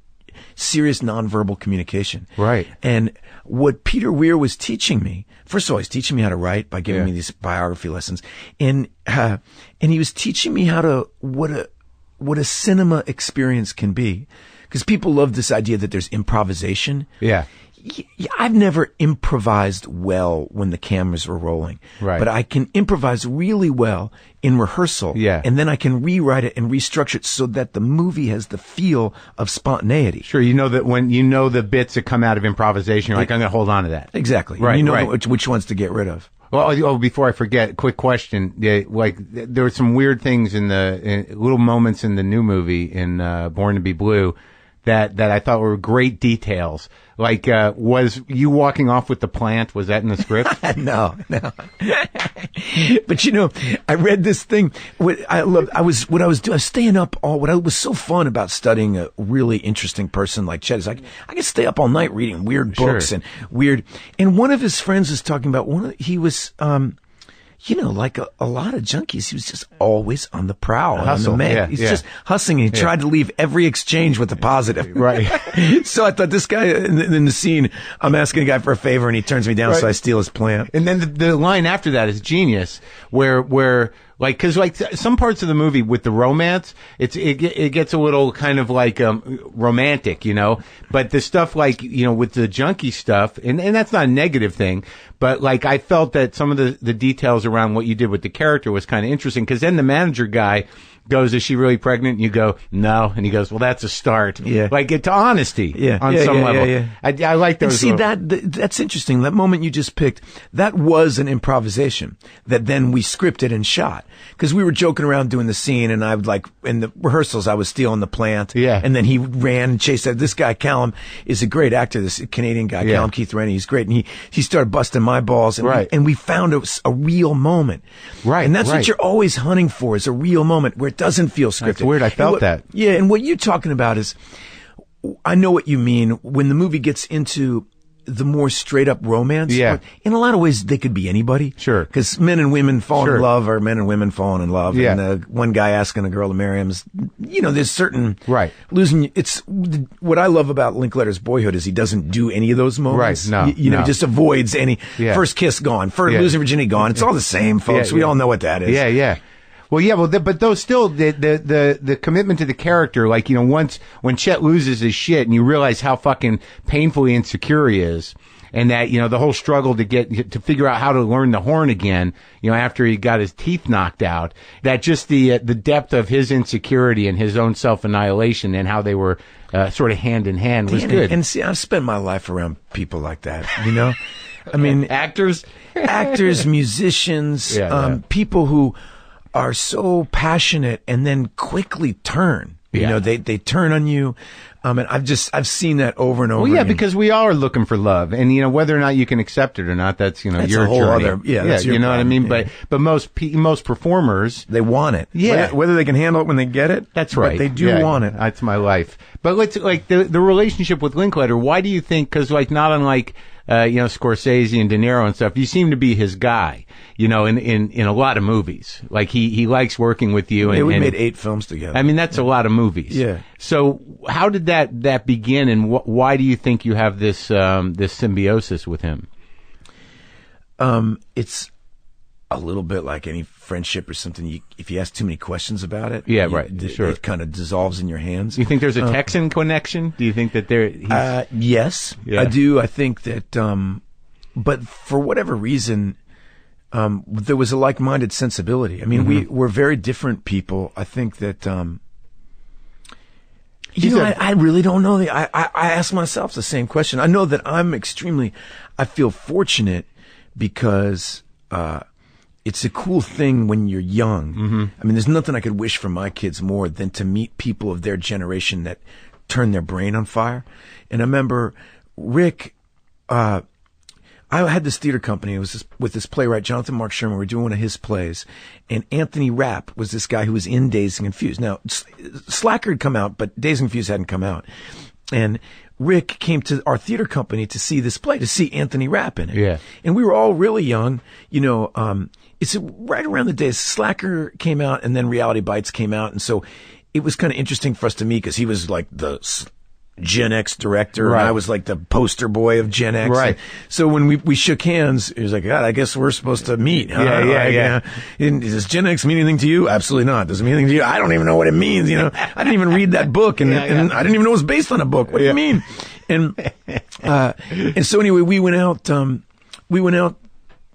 serious nonverbal communication. Right. And what Peter Weir was teaching me, first of all, he's teaching me how to write by giving me these biography lessons. And he was teaching me what a cinema experience can be. Because people love this idea that there's improvisation. Yeah. I've never improvised well when the cameras were rolling. Right. But I can improvise really well in rehearsal. Yeah. And then I can rewrite it and restructure it so that the movie has the feel of spontaneity. Sure. You know that when you know the bits that come out of improvisation, you're like, I'm going to hold on to that. Exactly. Right. And you know which ones to get rid of. Well, before I forget, quick question. There were some weird things in little moments in the new movie in Born to Be Blue that I thought were great details. Like, was you walking off with the plant? Was that in the script? No. But I read this thing. What I was staying up all. What was so fun about studying a really interesting person like Chet is I could stay up all night reading weird books and weird. And one of his friends was talking about he was. Like a lot of junkies, he was just always on the prowl. Hustle. On the man. He's just hustling, and he tried to leave every exchange with a positive. Right. So I thought this guy in the scene, I'm asking a guy for a favor, and he turns me down, so I steal his plant. And then the line after that is genius, where cause some parts of the movie with the romance, it gets a little kind of like, romantic, but the stuff with the junkie stuff, and that's not a negative thing, but I felt that some of the details around what you did with the character was kind of interesting, cause then the manager guy goes, is she really pregnant? And you go, no. And he goes, well, that's a start. Yeah. It's honesty on some level. Yeah. I like those. And see, that's interesting. That moment you just picked, that was an improvisation that then we scripted and shot. Cause we were joking around doing the scene, and I would in the rehearsals, I was stealing the plant. Yeah. And then he ran and chased that. This guy, Callum, is a great actor. This Canadian guy, Callum Keith Rennie. He's great. And he started busting my balls. And we found a real moment. Right. And that's what you're always hunting for, is a real moment where it doesn't feel scripted. That's weird. I felt that. Yeah, and what you're talking about is, I know what you mean when the movie gets into the more straight up romance. Yeah. In a lot of ways, they could be anybody. Sure. Because men and women falling in love are men and women falling in love. Yeah. And one guy asking a girl to marry him is, there's certain. Right. It's what I love about Linklater's Boyhood is he doesn't do any of those moments. Right. No. He just avoids any. First kiss gone. Losing virginity gone. It's all the same, folks. We all know what that is. Yeah. Well, but those still, the commitment to the character, once, when Chet loses his shit and you realize how fucking painfully insecure he is, and that, the whole struggle to figure out how to learn the horn again, after he got his teeth knocked out, that just the depth of his insecurity and his own self-annihilation and how they were, sort of hand in hand was good. And see, I've spent my life around people like that, I mean, actors, musicians, people who are so passionate and then quickly turn. They turn on you. And I've seen that over and over again. Well, because we all are looking for love, and whether or not you can accept it or not, that's your a whole journey. Other, that's your you know problem. what I mean. Yeah. But most performers, they want it. Yeah, whether they can handle it when they get it. That's right. But they do want it. That's my life. But let's the relationship with Linklater. Why do you think? Because not unlike Scorsese and De Niro and stuff, you seem to be his guy, in a lot of movies. He likes working with you. And we made 8 films together. I mean, that's a lot of movies. Yeah. So how did that begin, and why do you think you have this symbiosis with him? It's a little bit like any friendship or something. If you ask too many questions about it, sure, it kind of dissolves in your hands. Do you think there's a Texan connection? Do you think that there? Yes, I do. I think that, but for whatever reason, there was a like-minded sensibility. I mean, we're very different people. I think that, I really don't know. I ask myself the same question. I know that I feel fortunate because, it's a cool thing when you're young. Mm-hmm. I mean, there's nothing I could wish for my kids more than to meet people of their generation that turn their brain on fire. And I remember Rick, I had this theater company. It was with this playwright, Jonathan Mark Sherman. We were doing one of his plays. And Anthony Rapp was this guy who was in Dazed and Confused. Now, Slacker had come out, but Dazed and Confused hadn't come out. And Rick came to our theater company to see this play, to see Anthony Rapp in it. Yeah. And we were all really young. It's right around the days Slacker came out and then Reality Bites came out. And so it was kind of interesting for us to meet because he was like the Gen X director, right, and I was like the poster boy of Gen X. Right. And so when we shook hands, he was like, God, I guess we're supposed to meet. Huh? Yeah. Does Gen X mean anything to you? Absolutely not. Does it mean anything to you? I don't even know what it means. I didn't even read that book, and I didn't even know it was based on a book. What do you mean? And so anyway, we went out and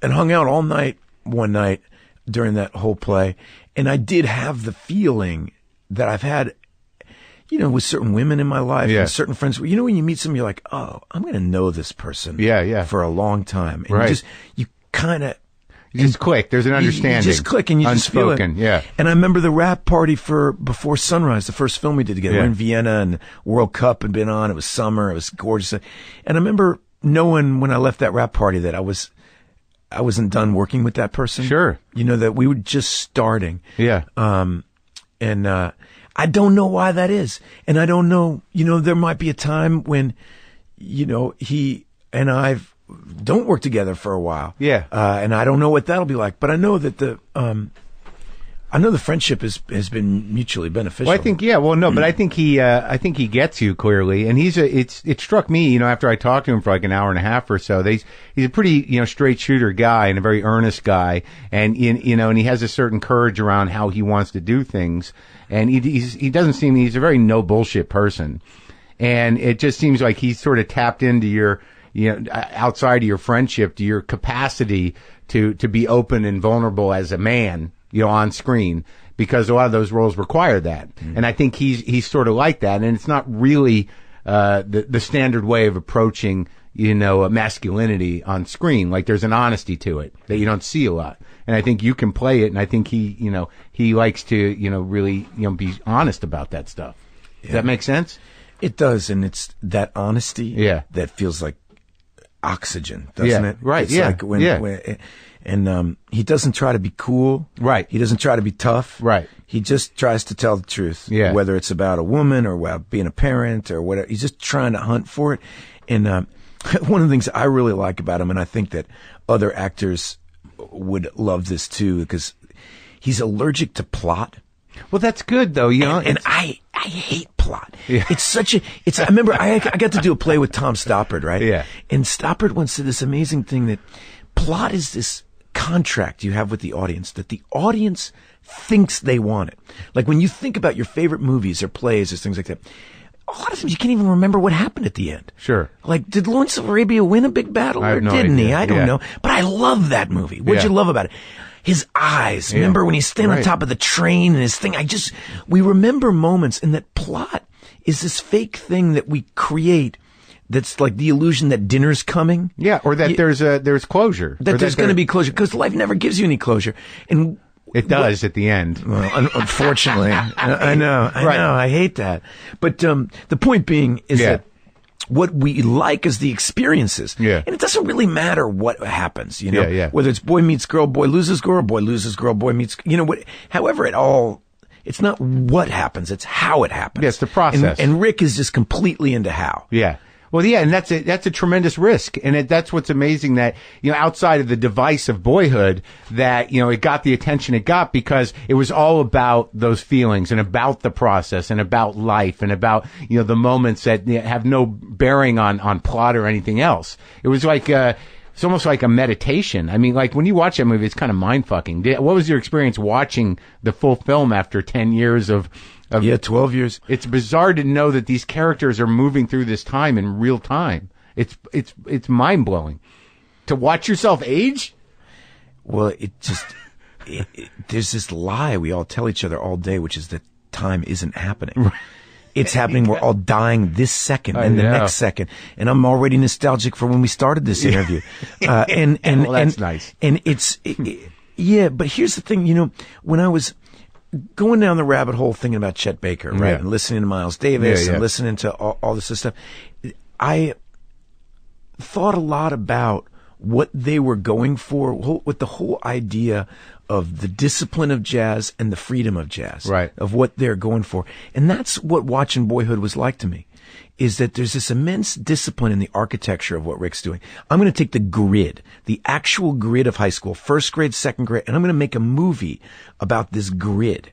hung out all night one night during that whole play, and I did have the feeling that I've had, with certain women in my life and certain friends, when you meet someone, you're like, oh, I'm going to know this person for a long time. And you kind of... You just click. There's an understanding. You just click and you Unspoken, just feel it. And I remember the rap party for Before Sunrise, the first film we did together. We're in Vienna and World Cup had been on. It was summer. It was gorgeous. And I remember knowing when I left that rap party that I wasn't done working with that person. Sure. That we were just starting. Yeah. I don't know why that is. And I don't know, there might be a time when, he and I don't work together for a while. Yeah. And I don't know what that'll be like, but I know that the friendship has been mutually beneficial. Well, I think, but I think he gets you clearly. And it struck me, after I talked to him for like an hour and a half or so, he's a pretty, straight shooter guy and a very earnest guy. And, and he has a certain courage around how he wants to do things. And he doesn't seem, he's a very no bullshit person. And it just seems like he's sort of tapped into your, outside of your friendship, to your capacity to be open and vulnerable as a man, on screen, because a lot of those roles require that. Mm. And I think he's sort of like that. And it's not really, the standard way of approaching, masculinity on screen. Like there's an honesty to it that you don't see a lot. And I think you can play it. And I think he likes to, really, be honest about that stuff. Does that make sense? It does. And it's that honesty that feels like oxygen, doesn't it? Right. It's like when he doesn't try to be cool. Right. He doesn't try to be tough. Right. He just tries to tell the truth. Yeah. Whether it's about a woman or about being a parent or whatever. He's just trying to hunt for it. And one of the things I really like about him, and I think that other actors would love this too, because he's allergic to plot. Well, that's good though, And I hate plot. Yeah. I remember I got to do a play with Tom Stoppard, right? Yeah. And Stoppard once said this amazing thing that plot is this contract you have with the audience, that the audience thinks they want it. Like when you think about your favorite movies or plays or things like that, a lot of times you can't even remember what happened at the end. Sure. Like, did Lawrence of Arabia win a big battle or didn't he? I don't know. But I love that movie. What'd you love about it? His eyes. Remember when he's standing on top of the train and his thing? We remember moments, and that plot is this fake thing that we create that's like the illusion that dinner's coming. Yeah, or that there's closure. That there's going to be closure, because life never gives you any closure. And it does at the end. Well, unfortunately. I know. I hate that. But the point being is that what we like is the experiences. Yeah. And it doesn't really matter what happens, whether it's boy meets girl, boy loses girl, boy loses girl, boy meets, however it all, it's not what happens, it's how it happens. Yeah, it's the process. And Rick is just completely into how. Yeah. Well, yeah, and that's a tremendous risk. And that's what's amazing, that, outside of the device of boyhood, that, it got the attention it got because it was all about those feelings and about the process and about life and about, the moments that have no bearing on plot or anything else. It was like, it's almost like a meditation. I mean, like when you watch that movie, it's kind of mind-fucking. What was your experience watching the full film after 10 years of 12 years. It's bizarre to know that these characters are moving through this time in real time. It's mind-blowing. To watch yourself age? Well, there's this lie we all tell each other all day, which is that time isn't happening. Right. It's happening. We're all dying this second and the next second. And I'm already nostalgic for when we started this interview. Well, that's nice. And but here's the thing, when I was going down the rabbit hole thinking about Chet Baker, right? And listening to Miles Davis and listening to all this stuff. I thought a lot about what they were going for, with the whole idea of the discipline of jazz and the freedom of jazz, right? Of what they're going for. And that's what watching Boyhood was like to me, is that there's this immense discipline in the architecture of what Rick's doing. I'm going to take the grid, the actual grid of high school, first grade, second grade, and I'm going to make a movie about this grid.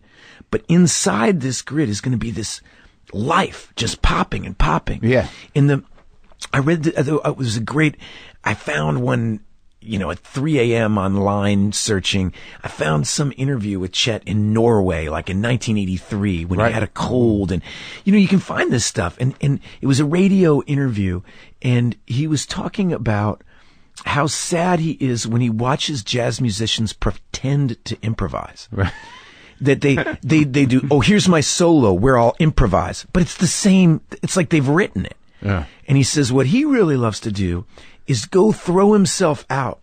But inside this grid is going to be this life just popping and popping. Yeah. I read it was a great, I found one, at 3 a.m. online searching, I found some interview with Chet in Norway, like in 1983 when he had a cold, and, you can find this stuff. And it was a radio interview, and he was talking about how sad he is when he watches jazz musicians pretend to improvise. Right. That they do, oh, here's my solo where I'll improvise. But it's the same, it's like they've written it. Yeah. And he says what he really loves to do is go throw himself out,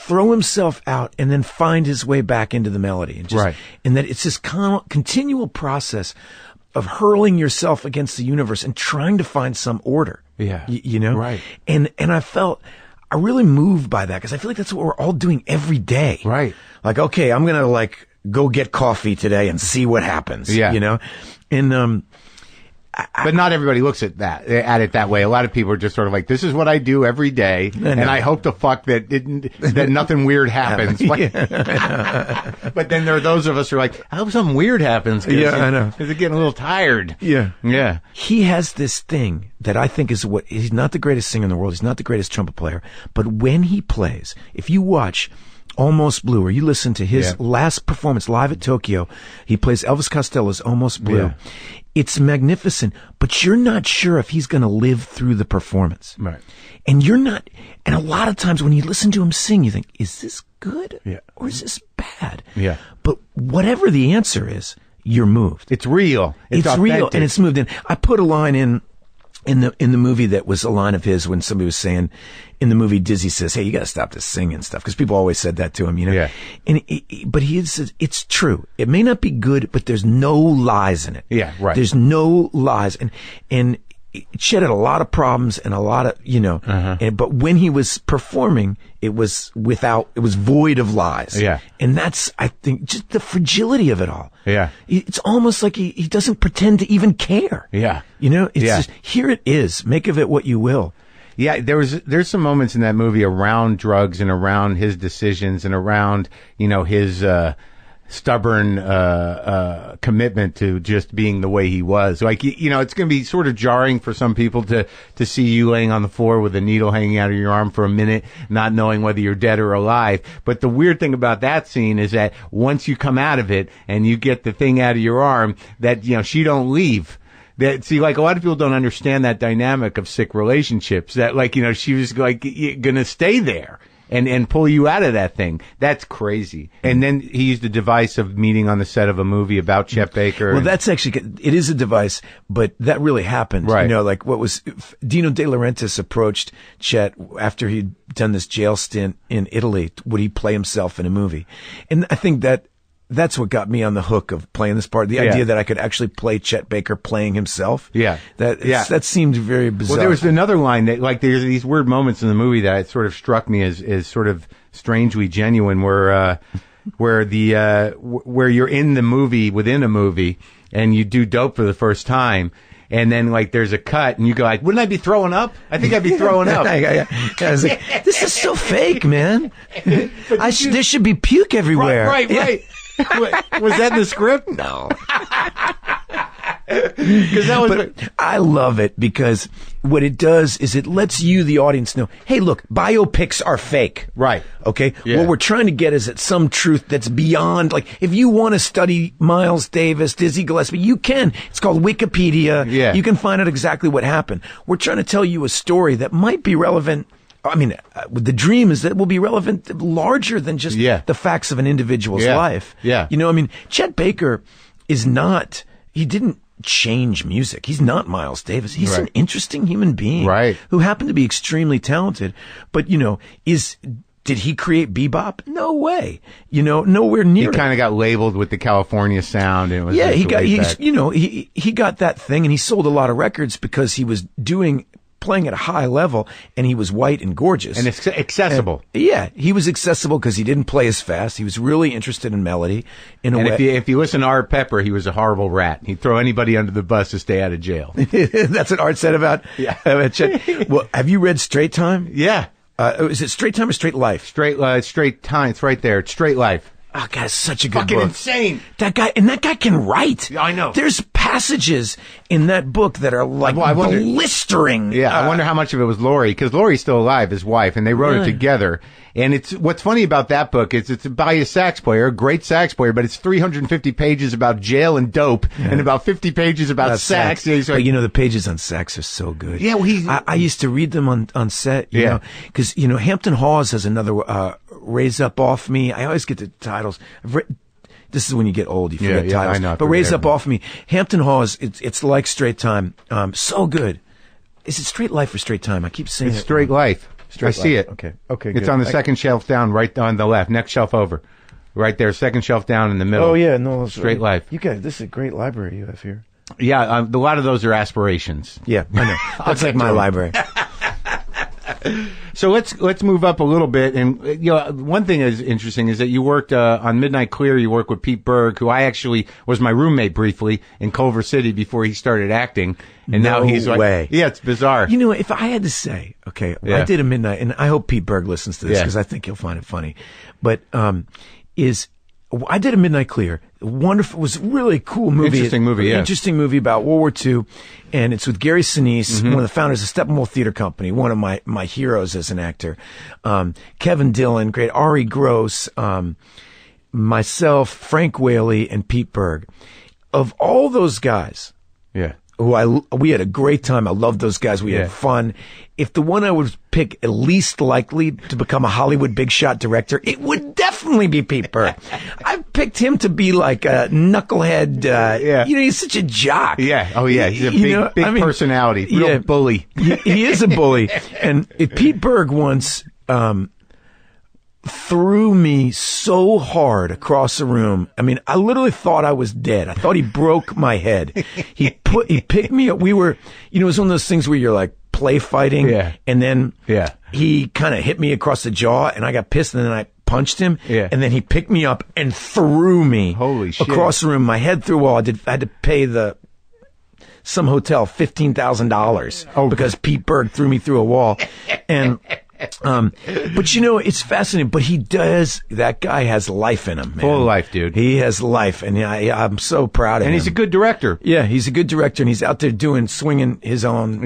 and then find his way back into the melody. And just, and that it's this continual process of hurling yourself against the universe and trying to find some order. Yeah. Right. And I really moved by that, because I feel like that's what we're all doing every day. Right. Like, okay, I'm going to go get coffee today and see what happens. Yeah. And, but not everybody looks at it that way. A lot of people are just sort of like, this is what I do every day, and I hope to fuck that nothing weird happens. But then there are those of us who are like, I hope something weird happens. I know. Because they're getting a little tired. Yeah. He has this thing that I think is he's not the greatest singer in the world. He's not the greatest trumpet player. But when he plays, if you watch Almost Blue, or you listen to his last performance live at Tokyo, he plays Elvis Costello's Almost Blue. Yeah. It's magnificent, but you're not sure if he's going to live through the performance. Right. And and a lot of times when you listen to him sing, you think, is this good? Yeah. Or is this bad? Yeah. But whatever the answer is, you're moved. It's real. It's real, and it's moved in. I put a line in the movie that was a line of his when somebody was saying, in the movie, Dizzy says, hey, you got to stop this singing stuff, because people always said that to him, Yeah. And but he says, it's true. It may not be good, but there's no lies in it. Yeah, right. There's no lies. And Chet had a lot of problems and a lot of, but when he was performing, it was void of lies. Yeah. And that's, I think, just the fragility of it all. Yeah. It's almost like he doesn't pretend to even care. Yeah. It's just, here it is. Make of it what you will. Yeah, there's some moments in that movie around drugs and around his decisions and around, his stubborn commitment to just being the way he was. Like, it's going to be sort of jarring for some people to see you laying on the floor with a needle hanging out of your arm for a minute, not knowing whether you're dead or alive. But the weird thing about that scene is that once you come out of it and you get the thing out of your arm, that, she don't leave. A lot of people don't understand that dynamic of sick relationships, that she was gonna stay there and pull you out of that thing. That's crazy. And then he used the device of meeting on the set of a movie about Chet Baker. Well, that's actually, it is a device, but that really happened. Right. Dino De Laurentiis approached Chet after he'd done this jail stint in Italy. Would he play himself in a movie? And I think that's what got me on the hook of playing this part. The idea that I could actually play Chet Baker playing himself. Yeah. That seemed very bizarre. Well, there was another line that, there's these weird moments in the movie that sort of struck me as sort of strangely genuine, where you're in the movie within a movie and you do dope for the first time. And then, there's a cut, and you go, wouldn't I be throwing up? I think I'd be throwing up. I was like, this is so fake, man. There should be puke everywhere. Right. Was that in the script? No. But I love it, because what it does is it lets you, the audience, know, hey, look, biopics are fake. Right. Okay? Yeah. What we're trying to get is at some truth that's beyond, if you want to study Miles Davis, Dizzy Gillespie, you can. It's called Wikipedia. Yeah. You can find out exactly what happened. We're trying to tell you a story that might be relevant. I mean, the dream is that it will be relevant larger than just the facts of an individual's life. Yeah. Chet Baker he didn't change music. He's not Miles Davis. He's an interesting human being. Right. Who happened to be extremely talented. But, did he create bebop? No way. Nowhere near. He kind of got labeled with the California sound, and it was he got that thing, and he sold a lot of records because he was doing playing at a high level, and he was white and gorgeous. And accessible. And, yeah, he was accessible because he didn't play as fast. He was really interested in melody. If you listen to Art Pepper, he was a horrible rat. He'd throw anybody under the bus to stay out of jail. That's what Art said about Chet. Well, have you read Straight Time? Yeah. Is it Straight Time or Straight Life? Straight Time. It's right there. It's Straight Life. Oh, God, it's such a good Fucking book. insane. That guy can write. Yeah, I know. There's passages in that book that are like blistering. Yeah, I wonder how much of it was Laurie, because Laurie's still alive, his wife, and they wrote it together. And what's funny about that book is it's by a sax player, a great sax player, but it's 350 pages about jail and dope, and about 50 pages about sax. Yeah, but the pages on sax are so good. Yeah, well, I used to read them on set, you know, because, Hampton Hawes has another, Raise Up Off Me. I always get the titles. This is when you get old, you forget titles. I know. But Raise Up Off Me. Hampton Hawes, it's like Straight Time. So good. Is it Straight Life or Straight Time? I keep saying it's Straight Life. I see it. Okay. It's good. on the second shelf down, right on the left, next shelf over. Right there, second shelf down in the middle. Oh, yeah. No, Straight Life. You guys, this is a great library you have here. Yeah, a lot of those are aspirations. Yeah, I know. That's like my library. So let's move up a little bit, and one thing is interesting is that you worked on Midnight Clear. You worked with Pete Berg, who I actually was my roommate briefly in Culver City before he started acting, and now he's like, way. Yeah, it's bizarre. If I had to say, okay, I did a Midnight, and I hope Pete Berg listens to this because I think he'll find it funny, but I did a Midnight Clear. Wonderful, was a really cool movie. Interesting movie, yeah. Interesting movie about World War II, and it's with Gary Sinise, one of the founders of Steppenwolf Theater Company, one of my heroes as an actor. Kevin Dillon, great, Ari Gross, myself, Frank Whaley, and Pete Berg. Of all those guys, we had a great time. I loved those guys. We had fun. If the one I would pick least likely to become a Hollywood big shot director, it would definitely be Pete Berg. I picked him to be like a knucklehead. He's such a jock. Yeah. Oh yeah. He's a big personality. Real bully. He is a bully. And Pete Berg once, threw me so hard across the room. I mean, I literally thought I was dead. I thought he broke my head. He picked me up. We were, it was one of those things where you're like play fighting. Yeah. And then he kind of hit me across the jaw and I got pissed and then I punched him. Yeah. And then he picked me up and threw me across the room. My head through a wall. I had to pay some hotel $15,000 because Pete Berg threw me through a wall. And but it's fascinating. But that guy has life in him, man. Full of life, dude. He has life, and I'm so proud of him. And he's a good director. Yeah, he's a good director, and he's out there swinging his own,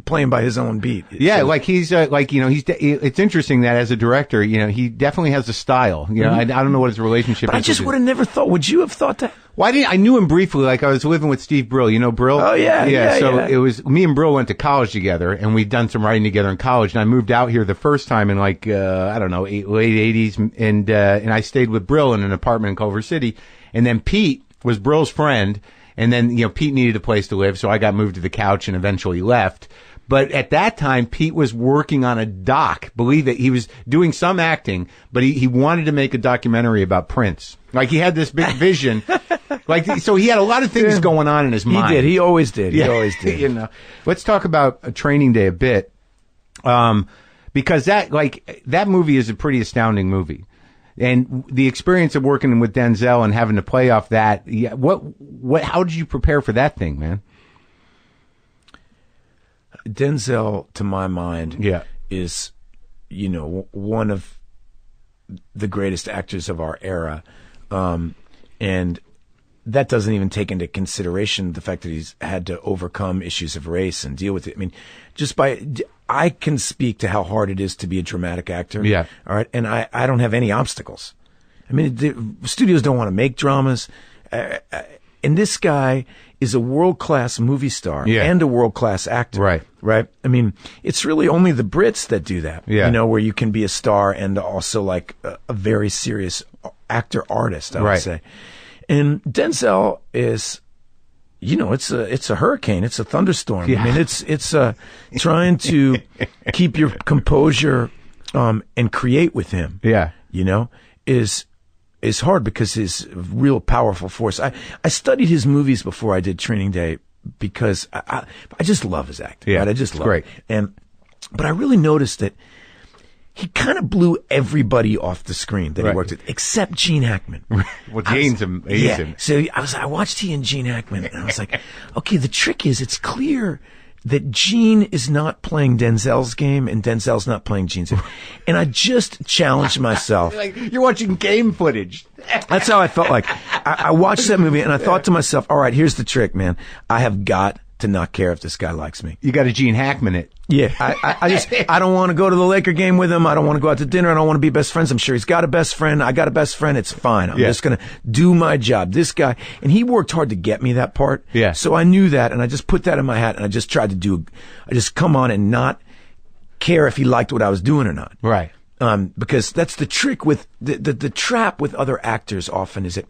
playing by his own beat. Yeah, so, it's interesting that as a director, he definitely has a style. I don't know what his relationship is. But I just would have never thought. Would you have thought that? Well, I knew him briefly. Like I was living with Steve Brill. You know Brill? Oh yeah. So it was me and Brill went to college together, and we'd done some writing together in college. And I moved out here the first time in late '80s, and I stayed with Brill in an apartment in Culver City. And then Pete was Brill's friend, and then Pete needed a place to live, so I got moved to the couch and eventually left. But at that time, Pete was working on a doc. Believe it, he was doing some acting, but he wanted to make a documentary about Prince. Like he had this big vision. So he had a lot of things going on in his mind. He did. He always did. He always did. Let's talk about Training Day a bit. Because that movie is a pretty astounding movie. And the experience of working with Denzel and having to play off that, how did you prepare for that thing, man? Denzel, to my mind, is, one of the greatest actors of our era. And that doesn't even take into consideration the fact that he's had to overcome issues of race and deal with it. I mean, I can speak to how hard it is to be a dramatic actor. Yeah. All right. And I don't have any obstacles. I mean, the studios don't want to make dramas. And this guy is a world-class movie star and a world-class actor. Right. Right. I mean, it's really only the Brits that do that. Yeah. Where you can be a star and also like a very serious actor-artist, I would say. And Denzel is, it's a hurricane. It's a thunderstorm. Yeah. I mean, it's trying to keep your composure, and create with him. Yeah. Is hard because he's a real powerful force. I studied his movies before I did Training Day because I just love his acting. Yeah, right? I just love great. it. But I really noticed that he kind of blew everybody off the screen that he worked with, except Gene Hackman. Well, Gene's amazing. Yeah. So I watched he and Gene Hackman, and I was like, okay, the trick is it's clear that Gene is not playing Denzel's game and Denzel's not playing Gene's game. And I just challenged myself. Like, you're watching game footage. That's how I felt like. I watched that movie and I thought to myself, all right, here's the trick, man. I have got to not care if this guy likes me. You got to Gene Hackman it. Yeah. I don't want to go to the Laker game with him. I don't want to go out to dinner. I don't want to be best friends. I'm sure he's got a best friend. I got a best friend. It's fine. I'm just going to do my job. This guy, and he worked hard to get me that part. Yeah. So I knew that, and I just put that in my hat, and I just tried to I just come on and not care if he liked what I was doing or not. Right. Because that's the trick with the trap with other actors often is that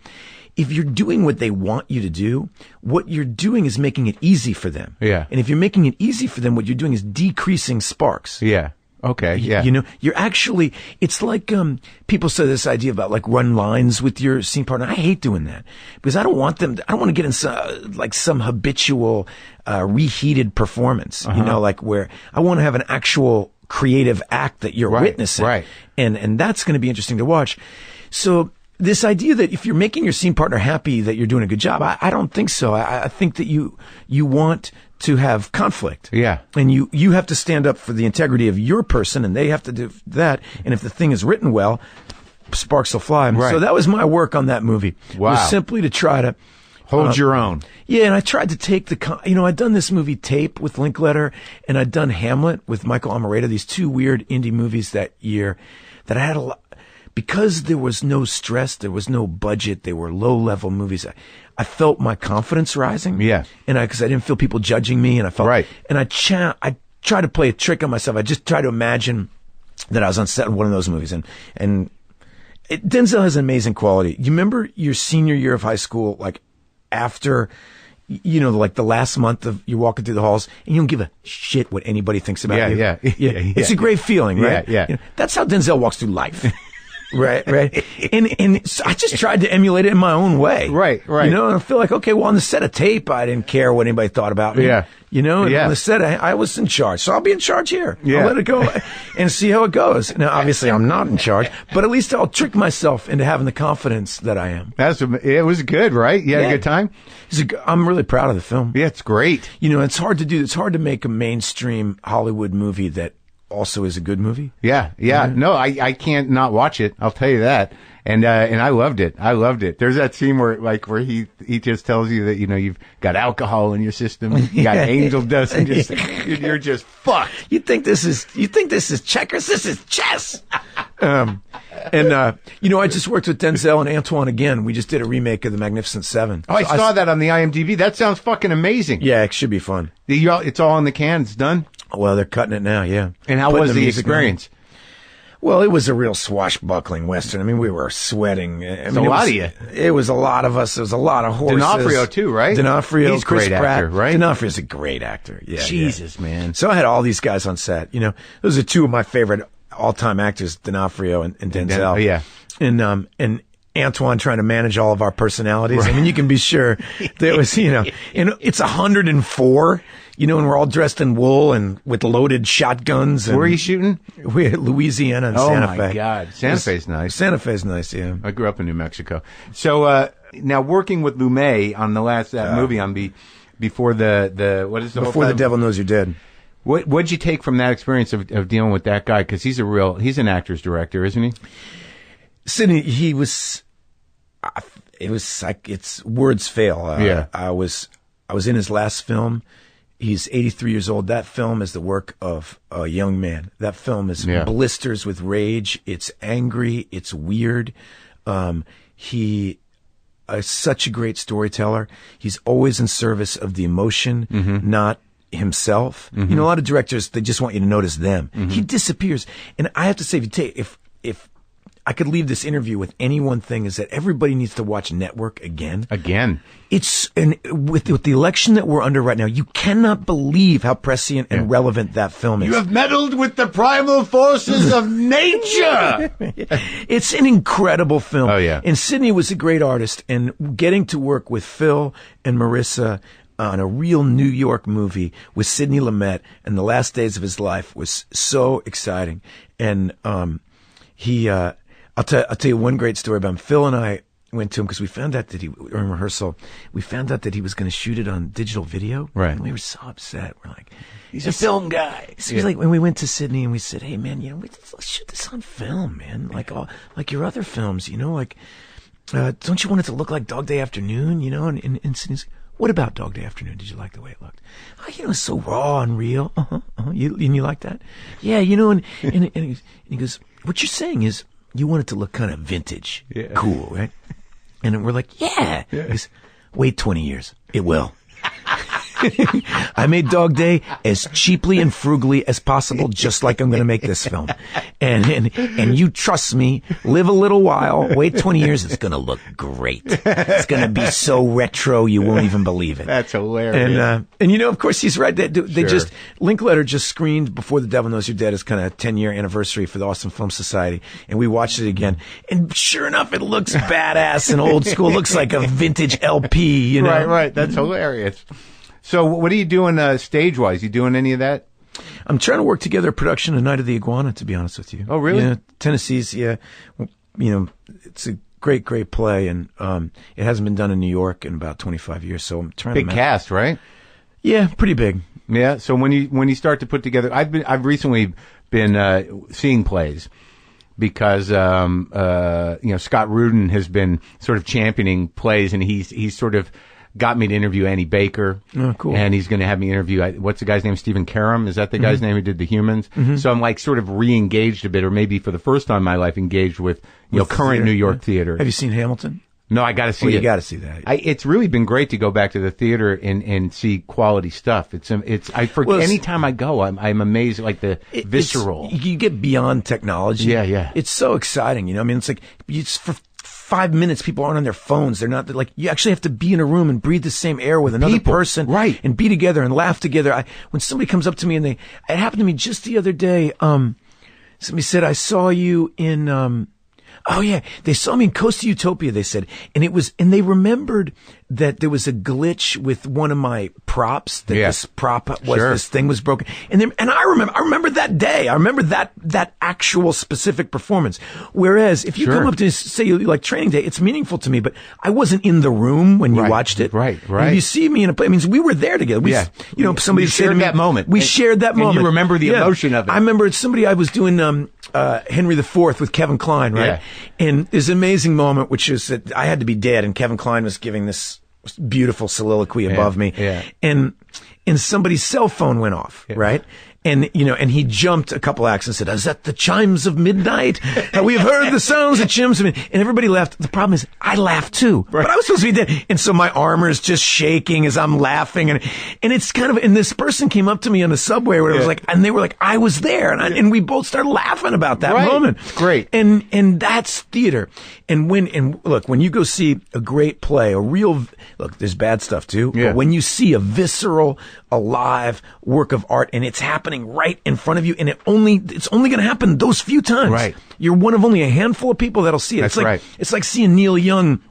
if you're doing what they want you to do, what you're doing is making it easy for them. Yeah. And if you're making it easy for them, what you're doing is decreasing sparks. Yeah. Okay. Yeah. You know, you're actually, it's like, people say this idea about like run lines with your scene partner. I hate doing that because I don't want to get in some habitual, reheated performance, you know, like where I want to have an actual creative act that you're witnessing. Right. And that's going to be interesting to watch. So, this idea that if you're making your scene partner happy that you're doing a good job, I don't think so. I think that you want to have conflict. Yeah. And you have to stand up for the integrity of your person and they have to do that. And if the thing is written well, sparks will fly. Right. So that was my work on that movie. Wow. Was simply to try to hold your own. Yeah. And I tried to take I'd done this movie Tape with Linkletter and I'd done Hamlet with Michael Almereyda, these two weird indie movies that year that I had a lot. Because there was no stress, there was no budget, they were low-level movies, I felt my confidence rising. Yeah. And because I didn't feel people judging me, and I felt... Right. And I tried to play a trick on myself. I just tried to imagine that I was on set of one of those movies. And Denzel has amazing quality. You remember your senior year of high school, like, after... You know, like the last month of you're walking through the halls and you don't give a shit what anybody thinks about you. Yeah. It's a great feeling, right? Yeah. You know, that's how Denzel walks through life. Right. And so I just tried to emulate it in my own way. Right. You know, and I feel like, okay, well, on the set of Tape, I didn't care what anybody thought about me. Yeah. You know, and on the set, I was in charge. So I'll be in charge here. Yeah. I'll let it go and see how it goes. Now, obviously, I'm not in charge, but at least I'll trick myself into having the confidence that I am. It was good, right? You had a good time? I'm really proud of the film. Yeah, it's great. You know, it's hard to do. It's hard to make a mainstream Hollywood movie that also is a good movie. Yeah. No, I can't not watch it. I'll tell you that. And I loved it. There's that scene where he just tells you that, you know, you've got alcohol in your system, you got angel dust, and you're just fucked. You think this is checkers? This is chess. You know, I just worked with Denzel and Antoine again. We just did a remake of The Magnificent Seven. Oh, I saw that on the IMDb. That sounds fucking amazing. Yeah, it should be fun. It's all in the can. It's done. Well, they're cutting it now, yeah. And how was the experience? Well, it was a real swashbuckling Western. I mean, we were sweating. I mean, a lot of you. It was a lot of us. It was a lot of horses. D'Onofrio, too, right? D'Onofrio, He's a Chris great Pratt. actor, right? D'Onofrio's a great actor. Yeah. Jesus, man. So I had all these guys on set. You know, those are two of my favorite all-time actors, D'Onofrio and Denzel. Yeah. And Antoine trying to manage all of our personalities. Right. I mean, you can be sure there was, you know, and it's 104, you know, and we're all dressed in wool and with loaded shotguns. And where are you shooting? We're at Louisiana and Santa Fe. Oh, my God. Santa Fe's nice. Santa Fe's nice, yeah. I grew up in New Mexico. So, now working with Lumet on the last movie on before the what is the Before the Devil Knows You're Dead. What'd you take from that experience of dealing with that guy? Because he's an actor's director, isn't he? Sidney, it was like, it's words fail. Yeah. I was in his last film. He's 83 years old. That film is the work of a young man. That film is blisters with rage. It's angry. It's weird. He is such a great storyteller. He's always in service of the emotion, not himself. You know, a lot of directors, they just want you to notice them. He disappears. And I have to say, if I could leave this interview with any one thing, is that everybody needs to watch Network again. And with the election that we're under right now, you cannot believe how prescient and relevant that film is. You have meddled with the primal forces of nature. It's an incredible film. Oh, yeah. And Sidney was a great artist, and getting to work with Phil and Marissa on a real New York movie with Sidney Lumet, and the last days of his life was so exciting. And I'll tell you one great story about him. Phil and I went to him because we found out that in rehearsal, we found out that he was going to shoot it on digital video. Right. And we were so upset. We're like, he's a film guy. So he's like, when we went to Sydney and we said, hey man, let's shoot this on film, man. Like your other films, don't you want it to look like Dog Day Afternoon, And Sydney's, what about Dog Day Afternoon? Did you like the way it looked? Oh, it's so raw and real. You like that? Yeah, and he goes, what you're saying is you want it to look kind of vintage, cool, right? And we're like, yeah. He goes, wait 20 years. It will. I made Dog Day as cheaply and frugally as possible, just like I'm going to make this film. And you trust me, live a little while, wait 20 years, it's going to look great. It's going to be so retro, you won't even believe it. That's hilarious. And of course, he's right. They just, Linklater just screened Before the Devil Knows You're Dead as kind of a 10-year anniversary for the Austin Film Society. And we watched it again. And sure enough, it looks badass and old school. It looks like a vintage LP, Right. That's hilarious. So what are you doing stage-wise? You doing any of that? I'm trying to work together a production of Night of the Iguana, to be honest with you. Oh, really? Tennessee's, it's a great, great play, and it hasn't been done in New York in about 25 years, so I'm trying big cast, right? Yeah, pretty big. Yeah, so when you start to put together, I've recently been seeing plays because Scott Rudin has been sort of championing plays, and he's sort of got me to interview Annie Baker. Oh, cool. And he's going to have me interview, what's the guy's name? Stephen Karam? Is that the guy's name who did The Humans? Mm-hmm. So I'm like sort of re-engaged a bit, or maybe for the first time in my life, engaged with current New York theater. Have you seen Hamilton? No, I got to see it. You got to see that. It's really been great to go back to the theater and see quality stuff. Anytime I go, I'm amazed, like the visceral. You get beyond technology. Yeah. It's so exciting, it's like, it's for 5 minutes, people aren't on their phones. They're not like, you actually have to be in a room and breathe the same air with another person, right? And be together and laugh together. When somebody comes up to me it happened to me just the other day. Somebody said, I saw you in, they saw me in Coast Utopia, they said, and they remembered that there was a glitch with one of my props, that this prop was, this thing was broken. And I remember that day. I remember that actual specific performance. Whereas if you come up to say you like Training Day, it's meaningful to me, but I wasn't in the room when you watched it. Right. And you see me in a play, it means we were there together. Somebody shared that moment. We shared that moment. You remember the emotion of it. I remember I was doing, Henry IV with Kevin Kline, right? Yeah. And there's an amazing moment, which is that I had to be dead, and Kevin Kline was giving this beautiful soliloquy above me. Yeah. And somebody's cell phone went off, right? And, and he jumped a couple acts and said, is that the chimes of midnight? We have heard the sounds of chimes of midnight. And everybody laughed. The problem is I laughed too, but I was supposed to be dead. And so my armor is just shaking as I'm laughing. And it's kind of, and this person came up to me on the subway where it was like, and they were like, I was there. And we both started laughing about that moment. Great. And that's theater. And when you go see a great play, look, there's bad stuff too. Yeah. But when you see a visceral, alive work of art and it's happening right in front of you, and it's only going to happen those few times. Right. You're one of only a handful of people that'll see it. That's right. It's like seeing Neil Young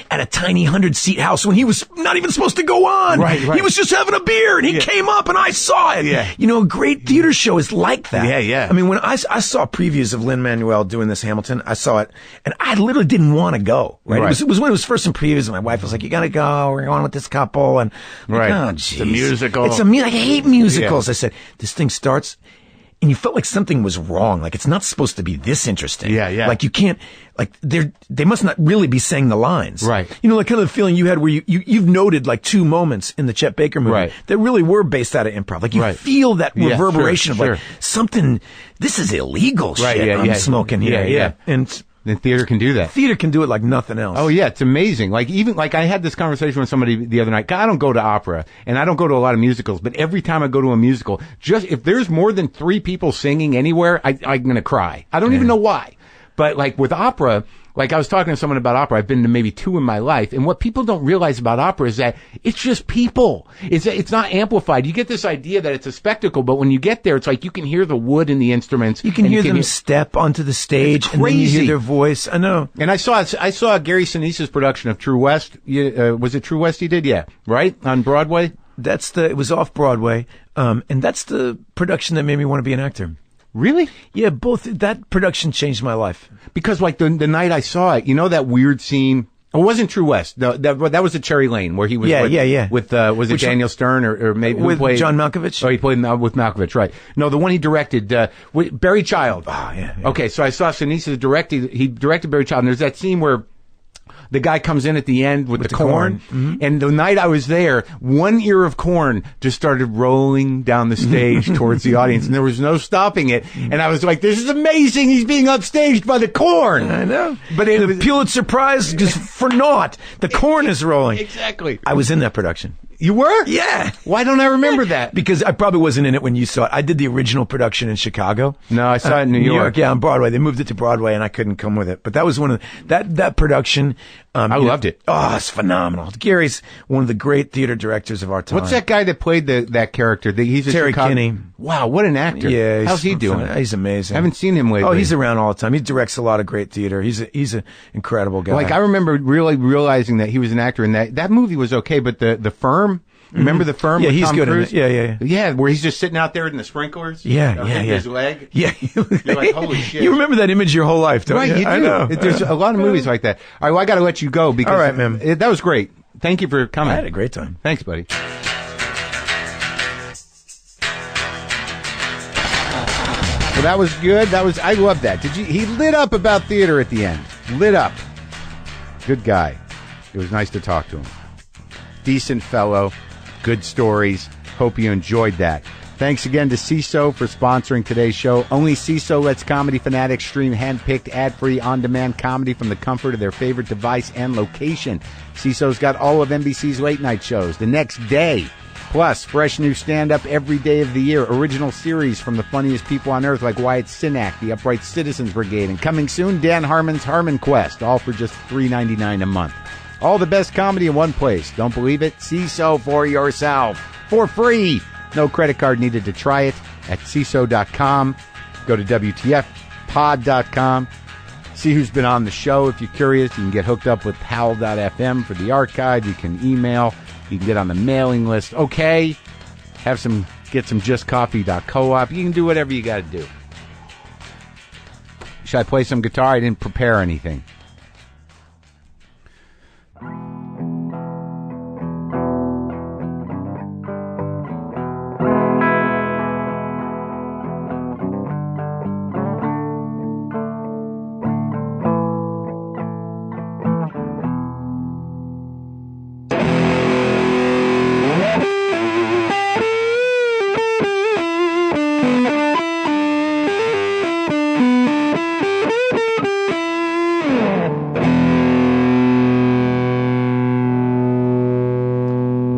at a tiny 100-seat house when he was not even supposed to go on. Right. He was just having a beer, and he came up, and I saw it. Yeah. A great theater show is like that. Yeah. I mean, when I saw previews of Lin-Manuel doing this Hamilton, I saw it, and I literally didn't want to go. Right? It was when it was first in previews, and my wife was like, "You got to go. We're going with this couple." And I'm like, oh, geez. It's a musical. I hate musicals. I said, this thing starts. And you felt like something was wrong. Like, it's not supposed to be this interesting. Yeah. Like, you can't, like, they must not really be saying the lines. Right. Like kind of the feeling you had where you've noted like 2 moments in the Chet Baker movie that really were based out of improv. Like, you feel that reverberation of like something, this is illegal shit I'm smoking here. Yeah. And the theater can do that. Theater can do it like nothing else. Oh, yeah. It's amazing. Like, I had this conversation with somebody the other night. I don't go to opera, and I don't go to a lot of musicals, but every time I go to a musical, just if there's more than 3 people singing anywhere, I'm going to cry. I don't even know why. But like with opera, like I was talking to someone about opera. I've been to maybe 2 in my life. And what people don't realize about opera is that it's just people. It's not amplified. You get this idea that it's a spectacle, but when you get there, it's like you can hear the wood in the instruments. You can hear them step onto the stage, and then you hear their voice. I know. And I saw Gary Sinise's production of True West. Was it True West he did? Yeah. Right? On Broadway? It was off Broadway. And that's the production that made me want to be an actor. Really? Yeah, that production changed my life. Because like the night I saw it, you know that weird scene? It wasn't True West. That was the Cherry Lane where he was with was it Daniel Stern or maybe with John Malkovich? Oh, he played with Malkovich, right. No, the one he directed, Barry Child. Oh, yeah. Okay, so I saw Sinise he directed Barry Child, and there's that scene where the guy comes in at the end with the corn. Mm-hmm. And the night I was there, one ear of corn just started rolling down the stage towards the audience, and there was no stopping it. And I was like, this is amazing. He's being upstaged by the corn. I know. But the Pulitzer Prize just for naught. The corn is rolling. Exactly. I was in that production. You were? Yeah. Why don't I remember that? Because I probably wasn't in it when you saw it. I did the original production in Chicago. No, I saw it in New York. Yeah, on Broadway. They moved it to Broadway, and I couldn't come with it. But that was one of that production. I loved it. Oh, it's phenomenal. Gary's one of the great theater directors of our time. What's that guy that played that character? He's a Terry Chicago. Kinney. Wow, what an actor! Yeah, how's he doing? He's amazing. I haven't seen him lately. Oh, he's around all the time. He directs a lot of great theater. He's an incredible guy. Like I remember really realizing that he was an actor, and that movie was okay, but the Firm. Remember The Firm? Yeah, with he's Tom good Cruise? in it. Yeah. Yeah, where he's just sitting out there in the sprinklers. Yeah. His leg. Yeah. You're like, holy shit. You remember that image your whole life, don't you? Right, you do. I know. There's a lot of movies like that. All right, well, I got to let you go because all right, man. That was great. Thank you for coming. I had a great time. Thanks, buddy. Well, that was good. I love that. He lit up about theater at the end. Lit up. Good guy. It was nice to talk to him. Decent fellow. Good stories. Hope you enjoyed that. Thanks again to CISO for sponsoring today's show. Only CISO lets comedy fanatics stream hand-picked, ad-free, on-demand comedy from the comfort of their favorite device and location. CISO's got all of NBC's late-night shows the next day. Plus, fresh new stand-up every day of the year. Original series from the funniest people on earth like Wyatt Cenac, the Upright Citizens Brigade. And coming soon, Dan Harmon's Harmon Quest, all for just $3.99 a month. All the best comedy in one place. Don't believe it? CISO for yourself. For free. No credit card needed to try it at CISO.com. Go to WTFpod.com. See who's been on the show. If you're curious, you can get hooked up with Howl.fm for the archive. You can email. You can get on the mailing list. Okay. Get some justcoffee.coop. You can do whatever you got to do. Should I play some guitar? I didn't prepare anything.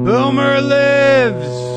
Boomer lives!